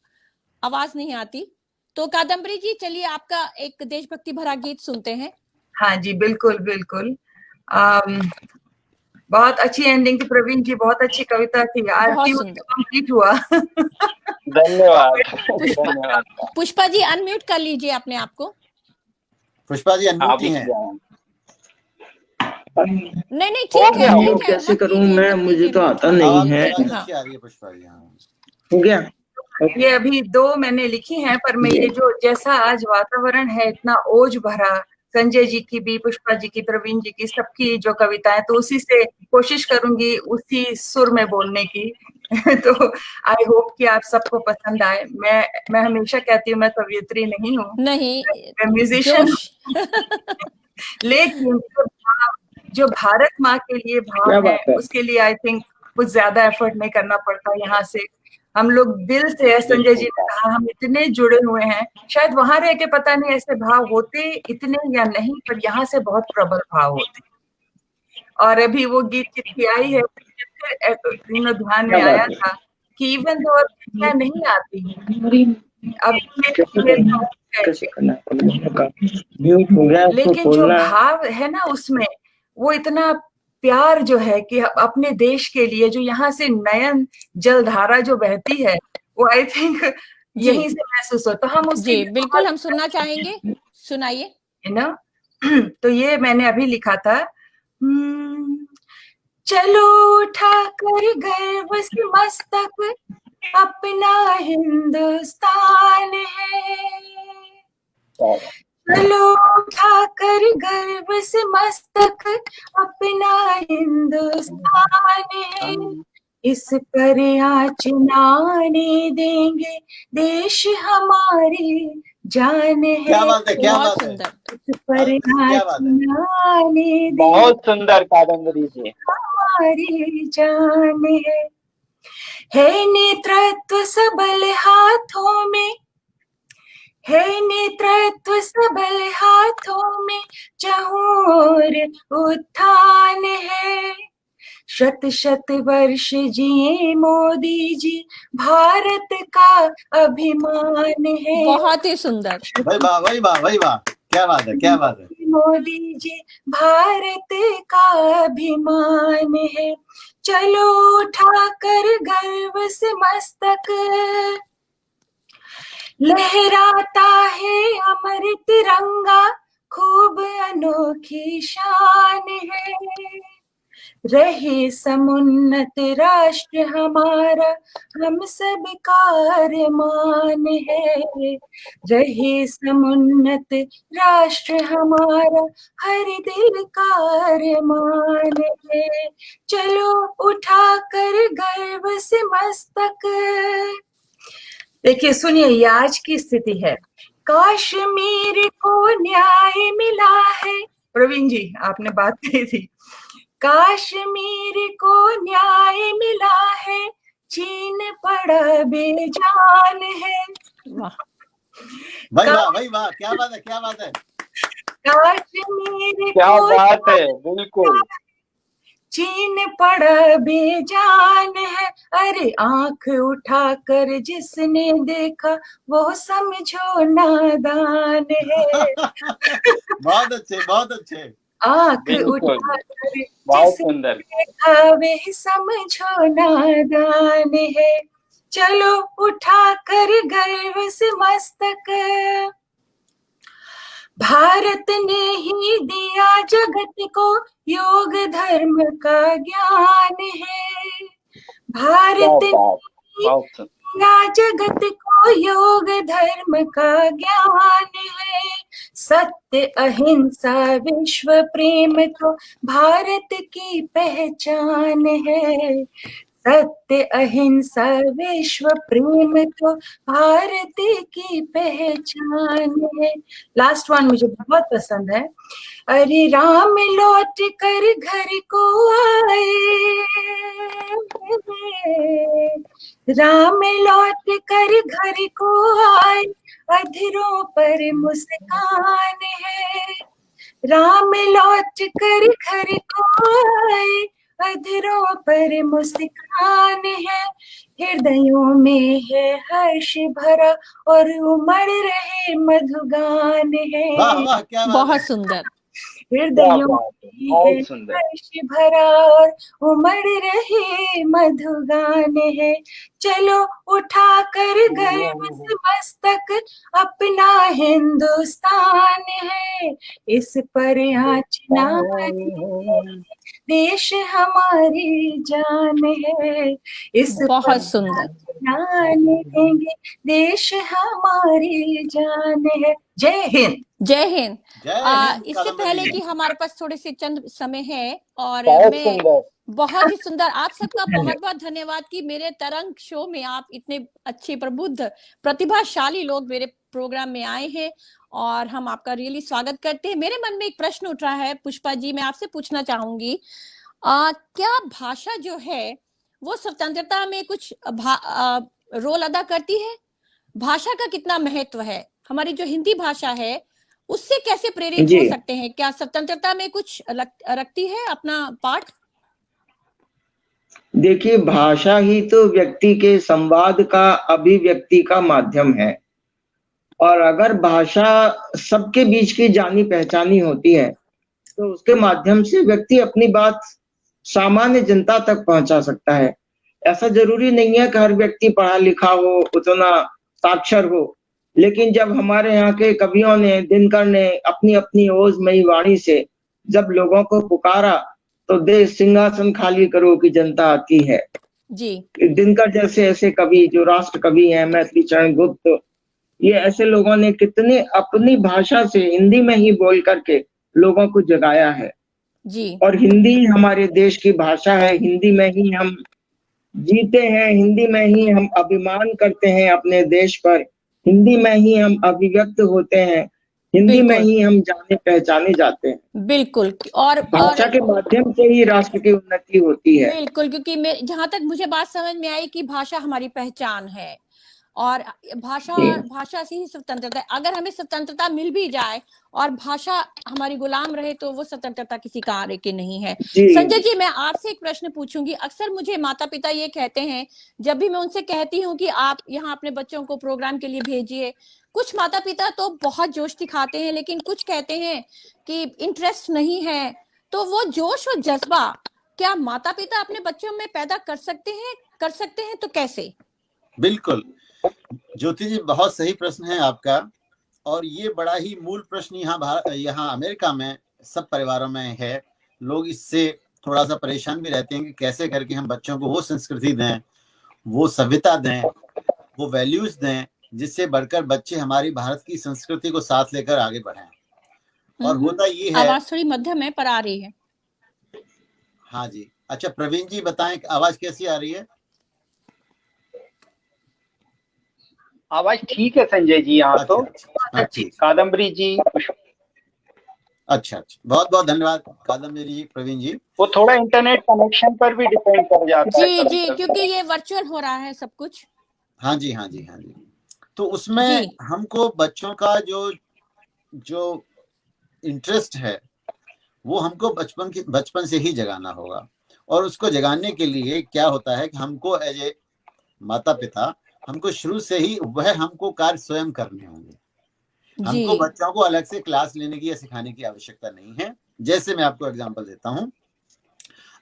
आवाज नहीं आती। तो कादम्बरी जी, चलिए आपका एक देशभक्ति भरा गीत सुनते हैं। हाँ जी, बिल्कुल बिल्कुल। बहुत अच्छी एंडिंग थी प्रवीण जी, बहुत अच्छी कविता थी। आरती कंप्लीट हुआ। धन्यवाद। पुष्पा जी अनम्यूट कर लीजिए अपने आप को। पुष्पा जी अनम्यूट ही हैं। नहीं ठीक है, अनम्यूट कैसे करूं मैं, मुझे तो आता नहीं है। अच्छी आ रही है पुष्पा जी। हो गया। ये अभी 2 मैंने लिखी हैं, पर मैं ये जो जैसा आज वातावरण है, इतना ओज भरा, संजय जी की भी, पुष्पा जी की, प्रवीण जी की, सबकी जो कविताएं, तो उसी से कोशिश करूंगी उसी सुर में बोलने की। तो आई होप कि आप सबको पसंद आए। मैं हमेशा कहती हूँ मैं कवियत्री नहीं हूँ, नहीं मैं म्यूजिशियन, लेकिन जो भारत माँ के लिए भाव है, उसके लिए आई थिंक कुछ ज्यादा एफर्ट नहीं करना पड़ता। यहाँ से हम लोग दिल से, संजय जी ने कहा, हम इतने जुड़े हुए हैं। शायद वहां रह के पता नहीं ऐसे भाव होते इतने या नहीं, पर यहाँ से बहुत प्रबल भाव होते। और अभी वो गीत चिट्ठी आई है, ध्यान में आया था कि इवन दो चिट्ठियां नहीं आती, अब लेकिन जो भाव है ना उसमें, वो इतना प्यार जो है कि अपने देश के लिए, जो यहाँ से नयन जलधारा जो बहती है, वो आई थिंक यहीं से महसूस होता। तो हम उसके बिल्कुल हम सुनना चाहेंगे, सुनाइए ना। तो ये मैंने अभी लिखा था। चलो उठा कर गर्व से मस्तक, अपना हिंदुस्तान है। चलो उठाकर गर्व से मस्तक, अपना हिंदुस्तान है। इस पर आँच न आने देंगे, देश हमारी जान है। क्या बात है, क्या बात है। इस पर आँच न आने देंगे, बहुत सुंदर कादम्बरी जी, हमारी जान है नेतृत्व सबल हाथों में, है नेतृत्व सबल हाथों में, चहुर उत्थान है। शत शत वर्ष जिए मोदी जी, भारत का अभिमान है। बहुत ही सुंदर, भाई वाह भाई वाह भाई वाह, क्या बात है, क्या बात है। मोदी जी भारत का अभिमान है। चलो उठाकर गर्व से मस्तक, लहराता है अमर तिरंगा, खूब अनोखी शान है। रहे समुन्नत राष्ट्र हमारा, हम सब का अरमान है। रहे समुन्नत राष्ट्र हमारा, हर दिल का अरमान है। चलो उठाकर गर्व से मस्तक। देखिए सुनिए, ये आज की स्थिति है। कश्मीर को न्याय मिला है, प्रवीण जी आपने बात की थी। कश्मीर को न्याय मिला है, चीन बड़ा बेजान है। भाई वाह भाई वाह, क्या बात है, क्या बात है। कश्मीर क्या बात है, बिल्कुल। चीन पड़ा बेजान है। अरे आंख उठाकर जिसने देखा, वो समझो नादान है। बहुत अच्छे, बहुत अच्छे। आंख उठाकर जिसने देखा, वे समझो नादान है। चलो उठाकर गर्व से मस्तक, भारत ने ही दिया जगत को, योग धर्म का ज्ञान है। भारत ने दिया जगत को, योग धर्म का ज्ञान है। सत्य अहिंसा विश्व प्रेम तो भारत की पहचान है। सत्य अहिंसा विश्व प्रेम तो भारती की पहचान है। लास्ट वन मुझे बहुत पसंद है। अरे राम लौट कर घर को आए, राम लौट कर घर को आए, अधरों पर मुस्कान है। राम लौट कर घर को आए, अधरों पर मुस्कान है। हृदयों में है हर्ष भरा और उमड़ रहे मधुगान वाह है। वाह, क्या बात बहुत है। सुंदर। हृदयों में है बहुत सुंदर। हर्ष भरा और उमड़ रहे मधुगान है। चलो उठा कर गर्व से मस्तक, अपना हिंदुस्तान है। इस पर आँच ना आए, देश हमारी जान है। इस पर बहुत सुंदर। ना आने देंगे, देश हमारी जान है। जय हिंद। जय हिंद। जय हिंद इससे कादम्बरी पहले जी। कि हमारे पास थोड़े से चंद समय है, और बहुत मैं सुंदर। बहुत ही सुंदर, आप सबका बहुत बहुत धन्यवाद कि मेरे तरंग शो में आप इतने अच्छे प्रबुद्ध प्रतिभाशाली लोग मेरे प्रोग्राम में आए हैं, और हम आपका रियली स्वागत करते हैं। मेरे मन में एक प्रश्न उठ रहा है पुष्पा जी, मैं आपसे पूछना चाहूंगी, क्या भाषा जो है वो स्वतंत्रता में कुछ रोल अदा करती है? भाषा का कितना महत्व है? हमारी जो हिंदी भाषा है उससे कैसे प्रेरित जी हो सकते हैं? क्या स्वतंत्रता में कुछ रखती है अपना पार्ट? देखिए, भाषा ही तो व्यक्ति के संवाद का, अभिव्यक्ति का माध्यम है। और अगर भाषा सबके बीच की जानी पहचानी होती है तो उसके माध्यम से व्यक्ति अपनी बात सामान्य जनता तक पहुंचा सकता है। ऐसा जरूरी नहीं है कि हर व्यक्ति पढ़ा लिखा हो, उतना साक्षर हो, लेकिन जब हमारे यहाँ के कवियों ने, दिनकर ने अपनी अपनी ओजमयी वाणी से जब लोगों को पुकारा तो देश सिंहासन खाली करो की जनता आती है। जी दिनकर जैसे ऐसे कवि जो राष्ट्र कवि हैं, मैथिली चरण गुप्त, ये ऐसे लोगों ने कितने अपनी भाषा से हिंदी में ही बोल करके लोगों को जगाया है। जी और हिंदी हमारे देश की भाषा है, हिंदी में ही हम जीते हैं, हिंदी में ही हम अभिमान करते हैं अपने देश पर, हिंदी में ही हम अभिव्यक्त होते हैं, हिंदी में बिल्कुल ही हम जाने पहचाने जाते हैं। बिल्कुल। और भाषा के माध्यम से ही राष्ट्र की उन्नति होती है। बिल्कुल, क्योंकि जहां तक मुझे बात समझ में आई कि भाषा हमारी पहचान है, और भाषा जी भाषा से ही स्वतंत्रता है। अगर हमें स्वतंत्रता मिल भी जाए और भाषा हमारी गुलाम रहे तो वो स्वतंत्रता किसी कार्य की नहीं है। जी संजय जी, मैं आपसे एक प्रश्न पूछूंगी। अक्सर मुझे माता पिता ये कहते हैं, जब भी मैं उनसे कहती हूँ कि आप यहाँ अपने बच्चों को प्रोग्राम के लिए भेजिए, कुछ माता पिता तो बहुत जोश दिखाते हैं, लेकिन कुछ कहते हैं कि इंटरेस्ट नहीं है। तो वो जोश और जज्बा क्या माता पिता अपने बच्चों में पैदा कर सकते हैं तो कैसे? बिल्कुल ज्योति जी, बहुत सही प्रश्न है आपका। और ये बड़ा ही मूल प्रश्न यहाँ अमेरिका में सब परिवारों में है। लोग इससे थोड़ा सा परेशान भी रहते हैं कि कैसे करके हम बच्चों को वो संस्कृति दें, वो सभ्यता दें, वो वैल्यूज दें, जिससे बढ़कर बच्चे हमारी भारत की संस्कृति को साथ लेकर आगे बढ़ें। और होता ये है, आवाज थोड़ी मध्यम है पर आ रही है। हाँ जी। अच्छा प्रवीण जी बताएं, आवाज कैसी आ रही है? आवाज ठीक है संजय जी, यहाँ तो हाँ ठीक। कादम्बरी जी, अच्छा, बहुत बहुत धन्यवाद कादम्बरी जी, प्रवीण जी। वो थोड़ा इंटरनेट कनेक्शन पर भी डिपेंड कर जाता है जी, क्योंकि ये वर्चुअल हो रहा है सब कुछ। हाँ जी। तो उसमें हमको बच्चों का जो इंटरेस्ट है वो हमको बचपन से ही जगाना होगा। और उसको जगाने के लिए क्या होता है कि हमको एज ए माता पिता, हमको शुरू से ही हमको कार्य स्वयं करने होंगे। हमको बच्चों को अलग से क्लास लेने की या सिखाने की आवश्यकता नहीं है। जैसे मैं आपको एग्जांपल देता हूं,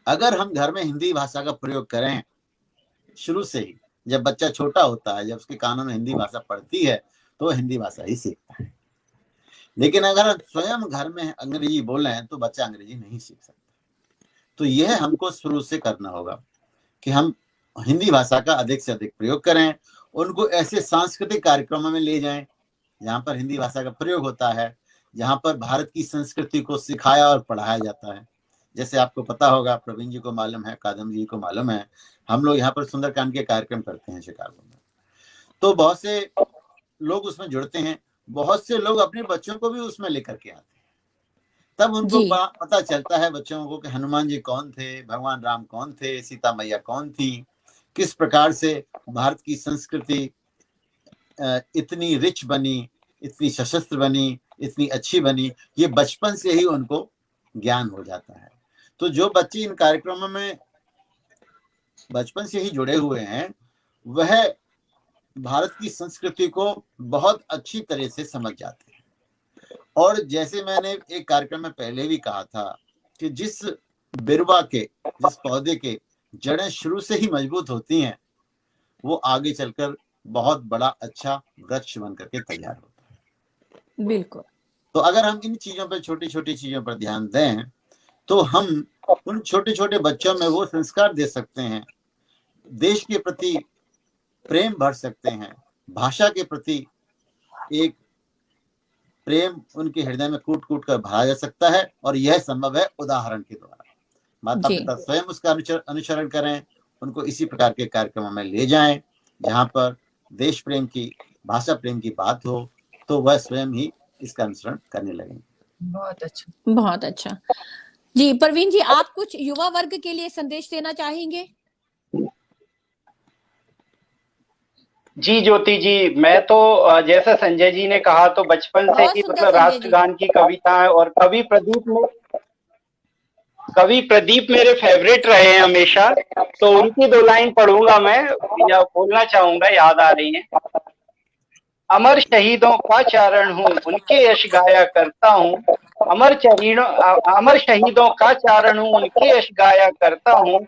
अगर हम घर में हिंदी भाषा का प्रयोग करें शुरू से ही, जब बच्चा छोटा होता है, जब उसके कानों में हिंदी भाषा पड़ती है तो हिंदी भाषा ही सीखता है। लेकिन अगर हम स्वयं घर में अंग्रेजी बोलें तो बच्चा अंग्रेजी नहीं सीख सकता। तो यह हमको शुरू से करना होगा कि हम हिंदी भाषा का अधिक से अधिक प्रयोग करें, उनको ऐसे सांस्कृतिक कार्यक्रमों में ले जाएं जहाँ पर हिंदी भाषा का प्रयोग होता है, जहाँ पर भारत की संस्कृति को सिखाया और पढ़ाया जाता है, जैसे आपको पता होगा, प्रवीण जी को मालूम है, कादम जी को मालूम है, हम लोग यहाँ पर सुंदरकांड के कार्यक्रम करते हैं शिकागो में, तो बहुत से लोग उसमें जुड़ते हैं, बहुत से लोग अपने बच्चों को भी उसमें लेकर के आते हैं। तब उनको जी पता चलता है बच्चों को कि हनुमान जी कौन थे, भगवान राम कौन थे, सीता मैया कौन थी, किस प्रकार से भारत की संस्कृति इतनी रिच बनी, इतनी सशस्त्र बनी, इतनी अच्छी बनी, ये बचपन से ही उनको ज्ञान हो जाता है। तो जो बच्चे इन कार्यक्रमों में बचपन से ही जुड़े हुए हैं, वह भारत की संस्कृति को बहुत अच्छी तरह से समझ जाते हैं। और जैसे मैंने एक कार्यक्रम में पहले भी कहा था कि जिस बिरवा के, जिस पौधे के जड़ें शुरू से ही मजबूत होती हैं, वो आगे चलकर बहुत बड़ा अच्छा वृक्ष बन करके तैयार होता है। बिल्कुल। तो अगर हम इन चीजों पर, छोटी छोटी चीजों पर ध्यान दें, तो हम उन छोटे छोटे बच्चों में वो संस्कार दे सकते हैं, देश के प्रति प्रेम भर सकते हैं, भाषा के प्रति एक प्रेम उनके हृदय में कूट कूट कर भरा जा सकता है। और यह संभव है उदाहरण के द्वारा। माता जी पिता स्वयं उसका अनुसरण करें, उनको इसी प्रकार के कार्यक्रमों में ले जाएं जहां पर देश प्रेम की, भाषा प्रेम की बात हो, तो वह स्वयं ही इसका अनुसरण करने लगेंगे। बहुत अच्छा, बहुत अच्छा। जी प्रवीण जी, आप कुछ युवा वर्ग के लिए संदेश देना चाहेंगे? जी ज्योति जी, मैं तो जैसे संजय जी ने कहा, तो बचपन से बहुत ही सुंदर मतलब संजय जी। राष्ट्रगान की कविताएं और कवि प्रदीप मेरे फेवरेट रहे हैं हमेशा। तो उनकी 2 लाइन पढ़ूंगा मैं, या बोलना चाहूंगा, याद आ रही है। अमर शहीदों का चारण हूँ, उनके यश गाया करता हूँ। अमर शहीदों का चारण हूँ, उनके यश गाया करता हूँ।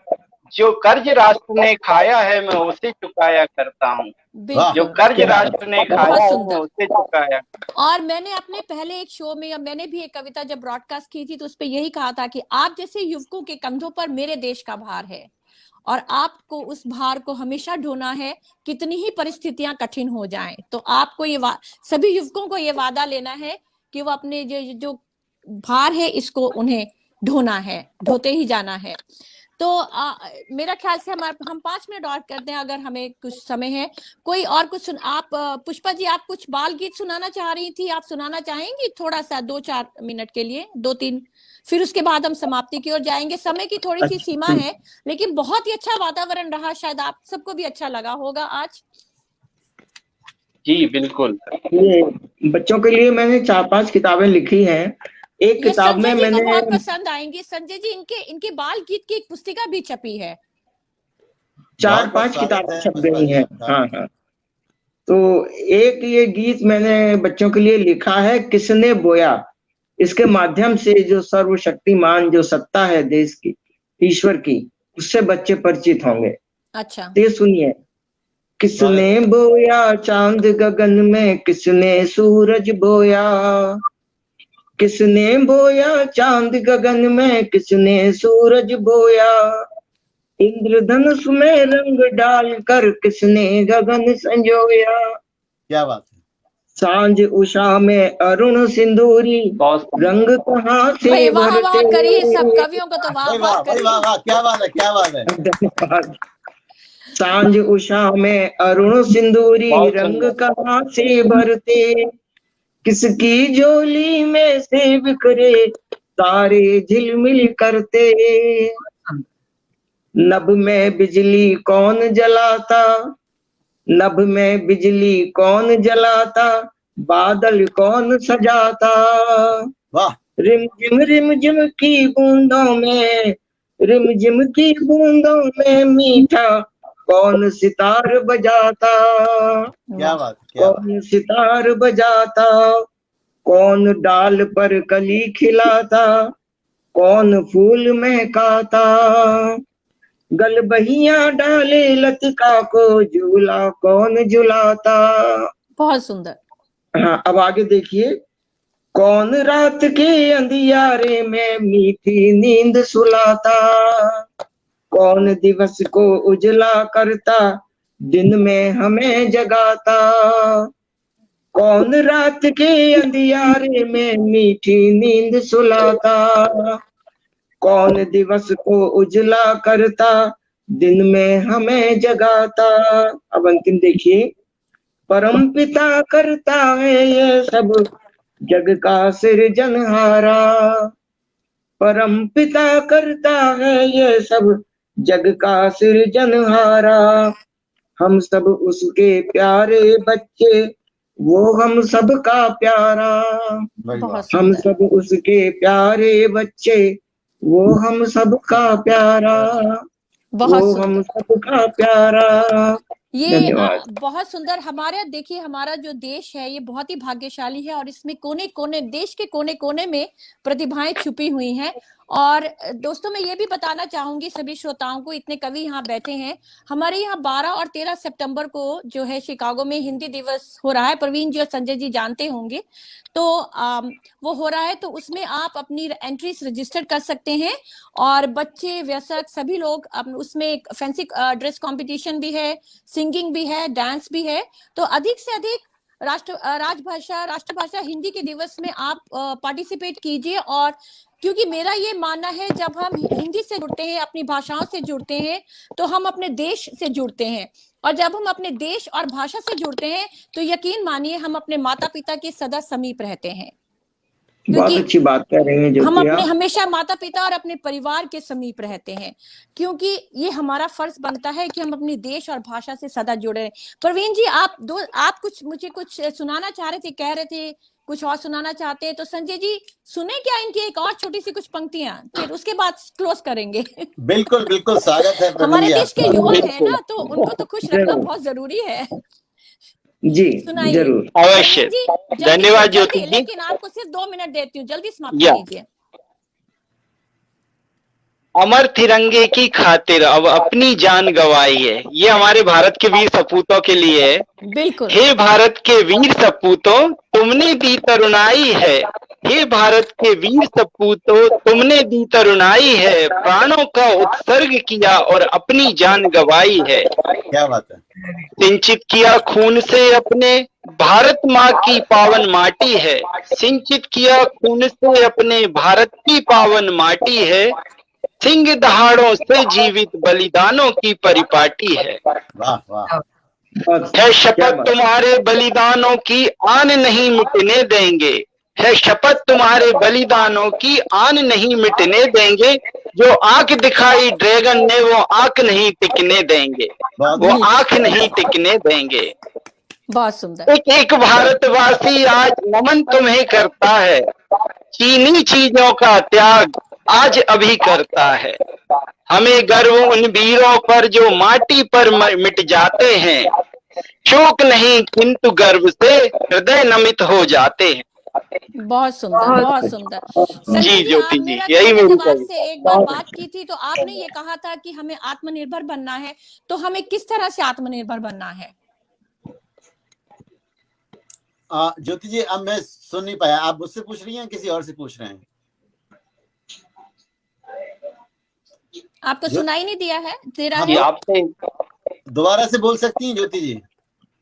जो कर्ज राष्ट्र ने खाया है, मैं उसे चुकाया करता हूँ। जो बिल्कुल, कर्ज राष्ट्र ने बहुत खाया है, मैं सुंदर। उसे चुकाया। और मैंने अपने पहले एक शो में, मैंने भी एक कविता जब ब्रॉडकास्ट की थी, तो उस पे यही कहा था कि आप जैसे युवकों के कंधों पर मेरे देश का भार है, और आपको उस भार को हमेशा ढोना है, कितनी ही परिस्थितियां कठिन हो जाएं। तो आपको ये सभी युवकों को ये वादा लेना है कि वो अपने जो भार है, इसको उन्हें ढोना है, ढोते ही जाना है। तो मेरा ख्याल से हम 5 मिनट और करते हैं, अगर हमें कुछ समय है। कोई और कुछ आप पुष्पा जी, आप कुछ बाल गीत सुनाना चाह रही थी, आप सुनाना चाहेंगी थोड़ा सा 2-4 मिनट के लिए, 2-3, फिर उसके बाद हम समाप्ति की ओर जाएंगे। समय की थोड़ी सी सीमा है, लेकिन बहुत ही अच्छा वातावरण रहा, शायद आप सबको भी अच्छा लगा होगा आज। जी बिल्कुल। ये बच्चों के लिए मैंने 4-5 किताबें लिखी हैं। एक ये किताब संजय में जी को मैंने बहुत पसंद आएंगी। संजय जी, इनके बाल गीत की एक पुस्तिका भी छपी है। 4-5 किताबें छप गई हैं। हाँ हाँ। तो एक ये गीत मैंने बच्चों के लिए लिखा है, किसने बोया। इसके माध्यम से जो सर्वशक्तिमान जो सत्ता है देश की, ईश्वर की, उससे बच्चे परिचित होंगे। अच्छा, तो ये सुनिए। किसने बोया चांद गगन में, किसने सूरज बोया। किसने बोया चांद गगन में, किसने सूरज बोया। इंद्रधनुष में रंग डालकर किसने गगन संजोया। क्या बात है। सांझ उषा में अरुण सिंदूरी, रंग कहाँ से वाह वाह भरते। करिए, सब कवियों को तो वाह वाह करिए। वाह, क्या बात है, क्या बात है। धन्यवाद। सांझ उषा में अरुण सिंदूरी, रंग कहाँ से भरते। किसकी झोली में से बिखरे तारे झिलमिल करते। नभ में बिजली कौन जलाता, नभ में बिजली कौन जलाता, बादल कौन सजाता। वाह। रिम झिम की बूंदों में, रिम झिम की बूंदों में मीठा कौन सितार बजाता। क्या बात, क्या बात। कौन सितार बजाता, कौन डाल पर कली खिलाता, कौन फूल महकाता। गल बहिया डाले लतिका को, झूला कौन झुलाता। बहुत सुंदर। हाँ, अब आगे देखिए। कौन रात के अंधियारे में मीठी नींद सुलाता। कौन दिवस को उजला करता, दिन में हमें जगाता। कौन रात के अंधियारे में मीठी नींद सुलाता। कौन दिवस को उजला करता, दिन में हमें जगाता। अब अंतिम देखिए, परम पिता करता है ये सब, जग का सृजनहारा। परम पिता करता है ये सब, जग का सृजनहारा। हम सब उसके प्यारे बच्चे, वो हम सब का प्यारा। very बहुत well. हम सुंदर। सब उसके प्यारे बच्चे, वो हम सब का प्यारा, बहुत वो हम सुंदर। सब का प्यारा। ये धन्यवाद। बहुत सुंदर। हमारे देखिए, हमारा जो देश है ये बहुत ही भाग्यशाली है और इसमें कोने कोने, देश के कोने कोने में प्रतिभाएं छुपी हुई हैं। और दोस्तों, मैं ये भी बताना चाहूंगी सभी श्रोताओं को, इतने कवि यहाँ बैठे हैं। हमारे यहाँ 12 और 13 सितंबर को जो है शिकागो में हिंदी दिवस हो रहा है, प्रवीण जी और संजय जी जानते होंगे। तो वो हो रहा है, तो उसमें आप अपनी एंट्रीज रजिस्टर कर सकते हैं। और बच्चे, वयस्क सभी लोग उसमें फैंसी ड्रेस कंपटीशन भी है, सिंगिंग भी है, डांस भी है। तो अधिक से अधिक राष्ट्रभाषा हिंदी के दिवस में आप पार्टिसिपेट कीजिए। और क्योंकि मेरा ये मानना है, जब हम हिंदी से जुड़ते हैं, अपनी भाषाओं से जुड़ते हैं, तो हम अपने देश से जुड़ते हैं। और जब हम अपने देश और भाषा से जुड़ते हैं, तो यकीन मानिए हम अपने माता पिता के सदा समीप रहते हैं। बहुत अच्छी बात कह रही हैं हम ज्योति अपने आप। हमेशा माता पिता और अपने परिवार के समीप रहते हैं, क्योंकि ये हमारा फर्ज बनता है कि हम अपने देश और भाषा से सदा जुड़े रहें। प्रवीण जी, आप मुझे कुछ सुनाना चाह रहे थे, कह रहे थे कुछ और सुनाना चाहते हैं, तो संजय जी सुने क्या इनकी एक और छोटी सी कुछ पंक्तियां, फिर उसके बाद क्लोज करेंगे। बिल्कुल बिल्कुल, स्वागत है प्रवीण हमारे जी देश के आपका। युवक हैं बिल्कुल। ना, तो उनको तो खुश रखना जरूर बहुत जरूरी है। जी, सुनाइए जरूर। अवश्य। प्रवीण जी, जल्दी धन्यवाद से ज्योति जल्दी, जी। लेकिन आपको सिर्फ 2 मिनट देती हूँ, जल्दी समाप्त या कीजिए। अमर तिरंगे की खातिर अब अपनी जान गंवाई है, ये हमारे भारत के वीर सपूतों के लिए है। बिल्कुल। हे भारत के वीर सपूतों, तुमने दी तरुणाई है। हे भारत के वीर सपूतों, तुमने दी तरुणाई है। प्राणों का उत्सर्ग किया और अपनी जान गंवाई है। क्या बात है। सिंचित किया खून से अपने, भारत माँ की पावन माटी है। सिंचित किया खून से अपने, भारत की पावन माटी है। सिंह दहाड़ों से जीवित बलिदानों की परिपाटी है। वाह वाह। बहुत है क्या शपथ बात। तुम्हारे बलिदानों की, आन नहीं मिटने देंगे। है शपथ तुम्हारे बलिदानों की, आन नहीं मिटने देंगे। जो आंख दिखाई ड्रैगन ने, वो आंख नहीं टिकने देंगे। बहुत वो जी, आंख नहीं टिकने देंगे। बहुत सुंदर। एक एक भारतवासी आज नमन तुम्हें करता है। चीनी चीजों का त्याग आज अभी करता है। हमें गर्व उन वीरों पर जो माटी पर मिट जाते हैं। शोक नहीं किंतु गर्व से हृदय नमित हो जाते हैं। बहुत सुंदर, बहुत बहुत अच्छा। सुंदर। हाँ, संजय जी जी, ज्योति आप जी, मेरा यही मैंने मेरी जब कविता। आपसे एक बार बहुत बात की थी, तो आपने ये कहा था कि हमें आत्मनिर्भर बनना है। तो हमें किस तरह से आत्मनिर्भर बनना है? ज्योति जी, अब मैं सुन नहीं पाया, आप मुझसे पूछ रही हैं किसी और से पूछ रहे हैं? आपको सुनाई नहीं दिया है? दे रहा हाँ, है? आपसे दोबारा से बोल सकती हैं ज्योति जी?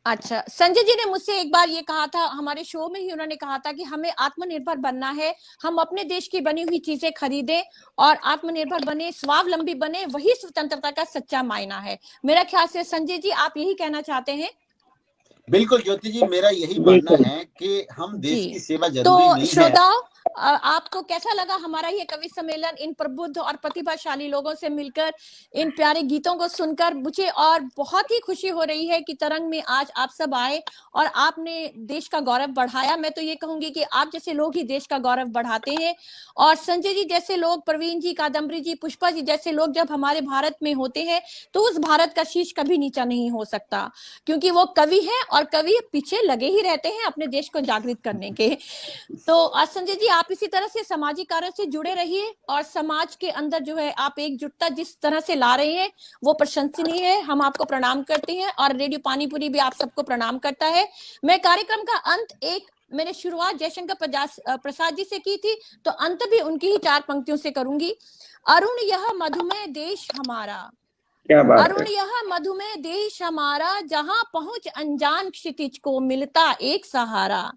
अच्छा, संजय जी ने मुझसे एक बार ये कहा था, हमारे शो में ही उन्होंने कहा था कि हमें आत्मनिर्भर बनना है, हम अपने देश की बनी हुई चीजें खरीदें और आत्मनिर्भर बने, स्वावलंबी बने, वही स्वतंत्रता का सच्चा मायना है। मेरा ख्याल से संजय जी आप यही कहना चाहते हैं। बिल्कुल ज्योति जी, मेरा यही मानना बिल्कुल। है कि हम देश जी, की सेवा जरूरी तो नहीं है। श्रोताओं, आपको कैसा लगा हमारा ये कवि सम्मेलन, इन प्रबुद्ध और प्रतिभाशाली लोगों से मिलकर, इन प्यारे गीतों को सुनकर मुझे और बहुत ही खुशी हो रही है कि तरंग में आज आप सब आए और आपने देश का गौरव बढ़ाया। मैं तो ये कहूंगी कि आप जैसे लोग ही देश का गौरव बढ़ाते हैं। और संजय जी जैसे लोग, प्रवीण जी, कादम्बरी जी, पुष्पा जी जैसे लोग जब हमारे भारत में होते हैं, तो उस भारत का शीश कभी नीचा नहीं हो सकता, क्योंकि वो कवि है और कवि पीछे लगे ही रहते हैं अपने देश को जागृत करने के। तो आज संजय जी, आप इसी तरह से सामाजिक कार्यों से जुड़े रहिए और समाज के अंदर जो है आप एकजुटता जिस तरह से ला रहे हैं वो प्रशंसनीय है। हम आपको प्रणाम करते हैं और रेडियो पानीपुरी भी आप सबको प्रणाम करता है। मैं कार्यक्रम का अंत मैंने शुरुआत जयशंकर प्रसाद जी से की थी, तो अंत भी उनकी ही 4 पंक्तियों से करूंगी। अरुण यह मधुमेह देश हमारा, क्या बात अरुण है। यह मधुमेह देश हमारा, जहां पहुंच अनजान क्षितिज को मिलता एक सहारा।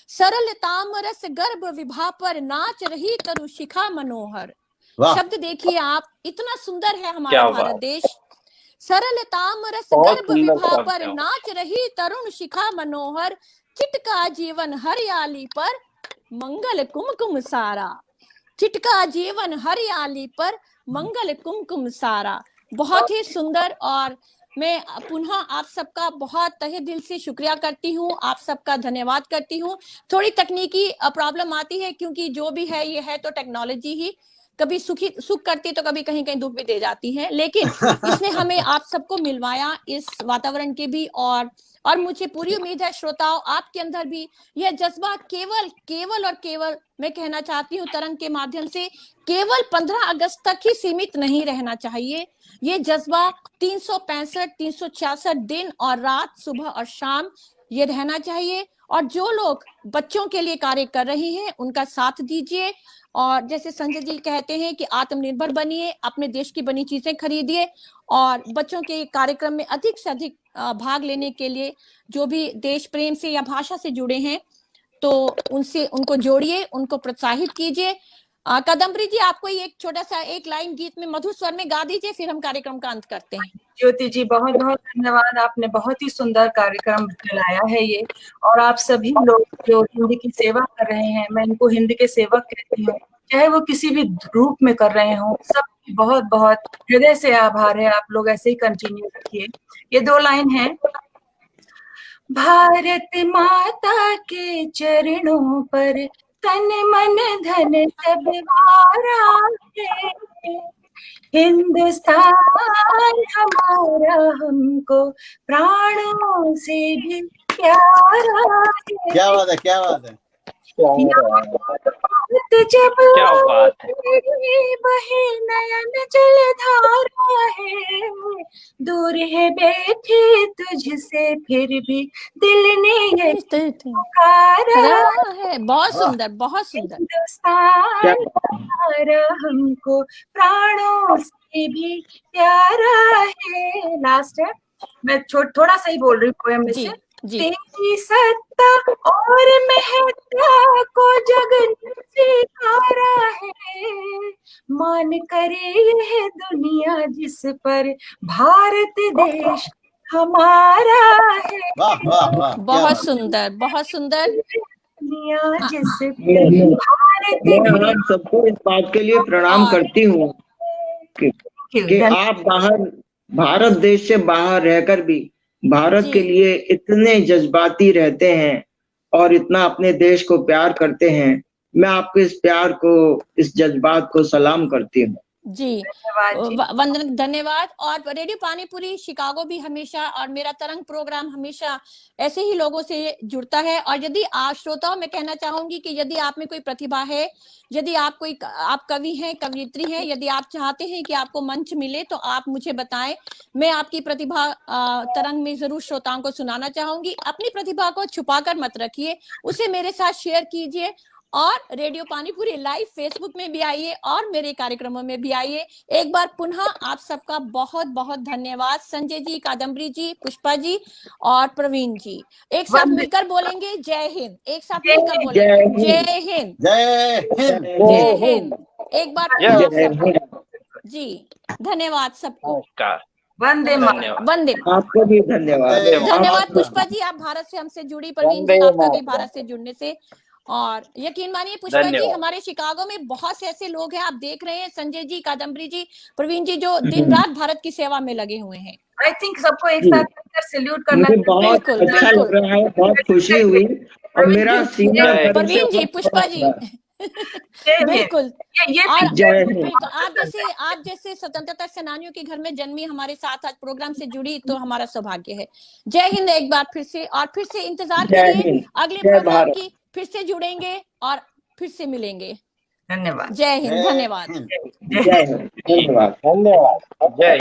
सरल तामरस गर्भ विभा पर नाच रही तरु शिखा मनोहर। वाह। शब्द देखिए आप, इतना सुंदर है हमारा क्या भारत बात। देश। सरलताम रस बहुत गर्भ सुंदर विभा शब्द पर है। नाच रही तरुण शिखा मनोहर, चिटका जीवन हरियाली पर मंगल कुमकुम सारा। चिटका जीवन हरियाली पर मंगल कुमकुम सारा। बहुत ही सुंदर। और मैं पुनः आप सबका बहुत तहे दिल से शुक्रिया करती हूँ, आप सबका धन्यवाद करती हूँ। थोड़ी तकनीकी प्रॉब्लम आती है, क्योंकि जो भी है ये है तो टेक्नोलॉजी ही, कभी सुख करती है तो कभी कहीं कहीं दुख भी दे जाती है, लेकिन इसने हमें आप सबको मिलवाया इस वातावरण के भी। और मुझे पूरी उम्मीद है श्रोताओं आपके अंदर भी यह जज्बा केवल और केवल मैं कहना चाहती हूँ तरंग के माध्यम से, केवल 15 अगस्त तक ही सीमित नहीं रहना चाहिए। ये जज्बा 365 366 दिन और रात, सुबह और शाम ये रहना चाहिए। और जो लोग बच्चों के लिए कार्य कर रहे हैं उनका साथ दीजिए। और जैसे संजय जी कहते हैं कि आत्मनिर्भर बनिए, अपने देश की बनी चीजें खरीदिए, और बच्चों के कार्यक्रम में अधिक से अधिक भाग लेने के लिए जो भी देश प्रेम से या भाषा से जुड़े हैं तो उनको जोड़िए, उनको प्रोत्साहित कीजिए। कादम्बरी जी, आपको एक छोटा सा एक लाइन गीत में मधुर स्वर में गा दीजिए, फिर हम कार्यक्रम का अंत करते हैं। ज्योति जी बहुत बहुत धन्यवाद, आपने बहुत ही सुंदर कार्यक्रम चलाया है ये। और आप सभी लोग जो हिंदी की सेवा कर रहे हैं, मैं इनको हिंदी के सेवक कहती हूँ, चाहे वो किसी भी रूप में कर रहे हो, सब बहुत बहुत हृदय से आभार है। आप लोग ऐसे ही कंटिन्यू रखिए। ये 2 लाइन है। भारत माता के चरणों पर तन मन धन सब वारा है, हिंदुस्तान हमारा हमको प्राणों से भी प्यारा है। क्या बात है, क्या बात है। जब क्या बात है। बहे नयन जलधारा है, दूर है बैठे तुझसे फिर भी दिल ने ये पुकारा है। बहुत सुंदर, बहुत सुंदर। हिंदुस्तान हमारा हमको प्राणों से भी प्यारा है। लास्ट है, मैं थोड़ा सा ही बोल रही हूँ पोएम में से। तेरी सत्ता और महत्ता को जग ने स्वीकारा है, मान करे यह दुनिया जिस पर भारत देश हमारा है। वाह वाह वाह, बहुत सुंदर, बहुत सुंदर। दुनिया जिस मैं आप सबको इस बात के लिए प्रणाम करती हूँ कि आप भारत देश से बाहर रहकर भी भारत के लिए इतने जज्बाती रहते हैं और इतना अपने देश को प्यार करते हैं। मैं आपके इस प्यार को, इस जज्बात को सलाम करती हूँ। जी, वंदन, धन्यवाद। और रेडियो पानीपुरी शिकागो भी हमेशा, और मेरा तरंग प्रोग्राम हमेशा ऐसे ही लोगों से जुड़ता है। और यदि आप श्रोताओं, मैं कहना चाहूंगी कि यदि आप में कोई प्रतिभा है, यदि आप कवि हैं, कवयित्री हैं, यदि आप चाहते हैं कि आपको मंच मिले तो आप मुझे बताएं। मैं आपकी प्रतिभा तरंग में जरूर श्रोताओं को सुनाना चाहूंगी। अपनी प्रतिभा को छुपाकर मत रखिए, उसे मेरे साथ शेयर कीजिए। और रेडियो पानीपुरी लाइव फेसबुक में भी आइए और मेरे कार्यक्रमों में भी आइए। एक बार पुनः आप सबका बहुत बहुत धन्यवाद। संजय जी, कादम्बरी जी, पुष्पा जी और प्रवीण जी, एक साथ मिलकर बोलेंगे जय हिंद। एक साथ मिलकर बोलेंगे जय हिंद, जय हिंद, जय हिंद। एक बार पुनः आप सबको जी धन्यवाद सबको। वंदे वंदे। आपको भी धन्यवाद। धन्यवाद पुष्पा जी, आप भारत से हमसे जुड़ी। प्रवीण जी, आपका भी भारत से जुड़ने से। और यकीन मानिए पुष्पा जी, हमारे शिकागो में बहुत से ऐसे लोग हैं, आप देख रहे हैं, संजय जी, कादम्बरी जी, प्रवीण जी, जो दिन रात भारत की सेवा में लगे हुए हैं। आई थिंक सबको एक साथ सैल्यूट करना मुझे बहुत अच्छा लग रहा है, बहुत खुशी हुई। और मेरा सीना प्रवीण जी, पुष्पा जी, बिल्कुल। आप जैसे स्वतंत्रता सेनानियों के घर में जन्मी हमारे साथ आज प्रोग्राम से जुड़ी, तो हमारा सौभाग्य है। जय हिंद एक बार फिर से। और फिर से इंतजार करिए अगले प्रोग्राम की, फिर से जुड़ेंगे और फिर से मिलेंगे। धन्यवाद। जय हिंद, धन्यवाद। जय हिंद, धन्यवाद। जय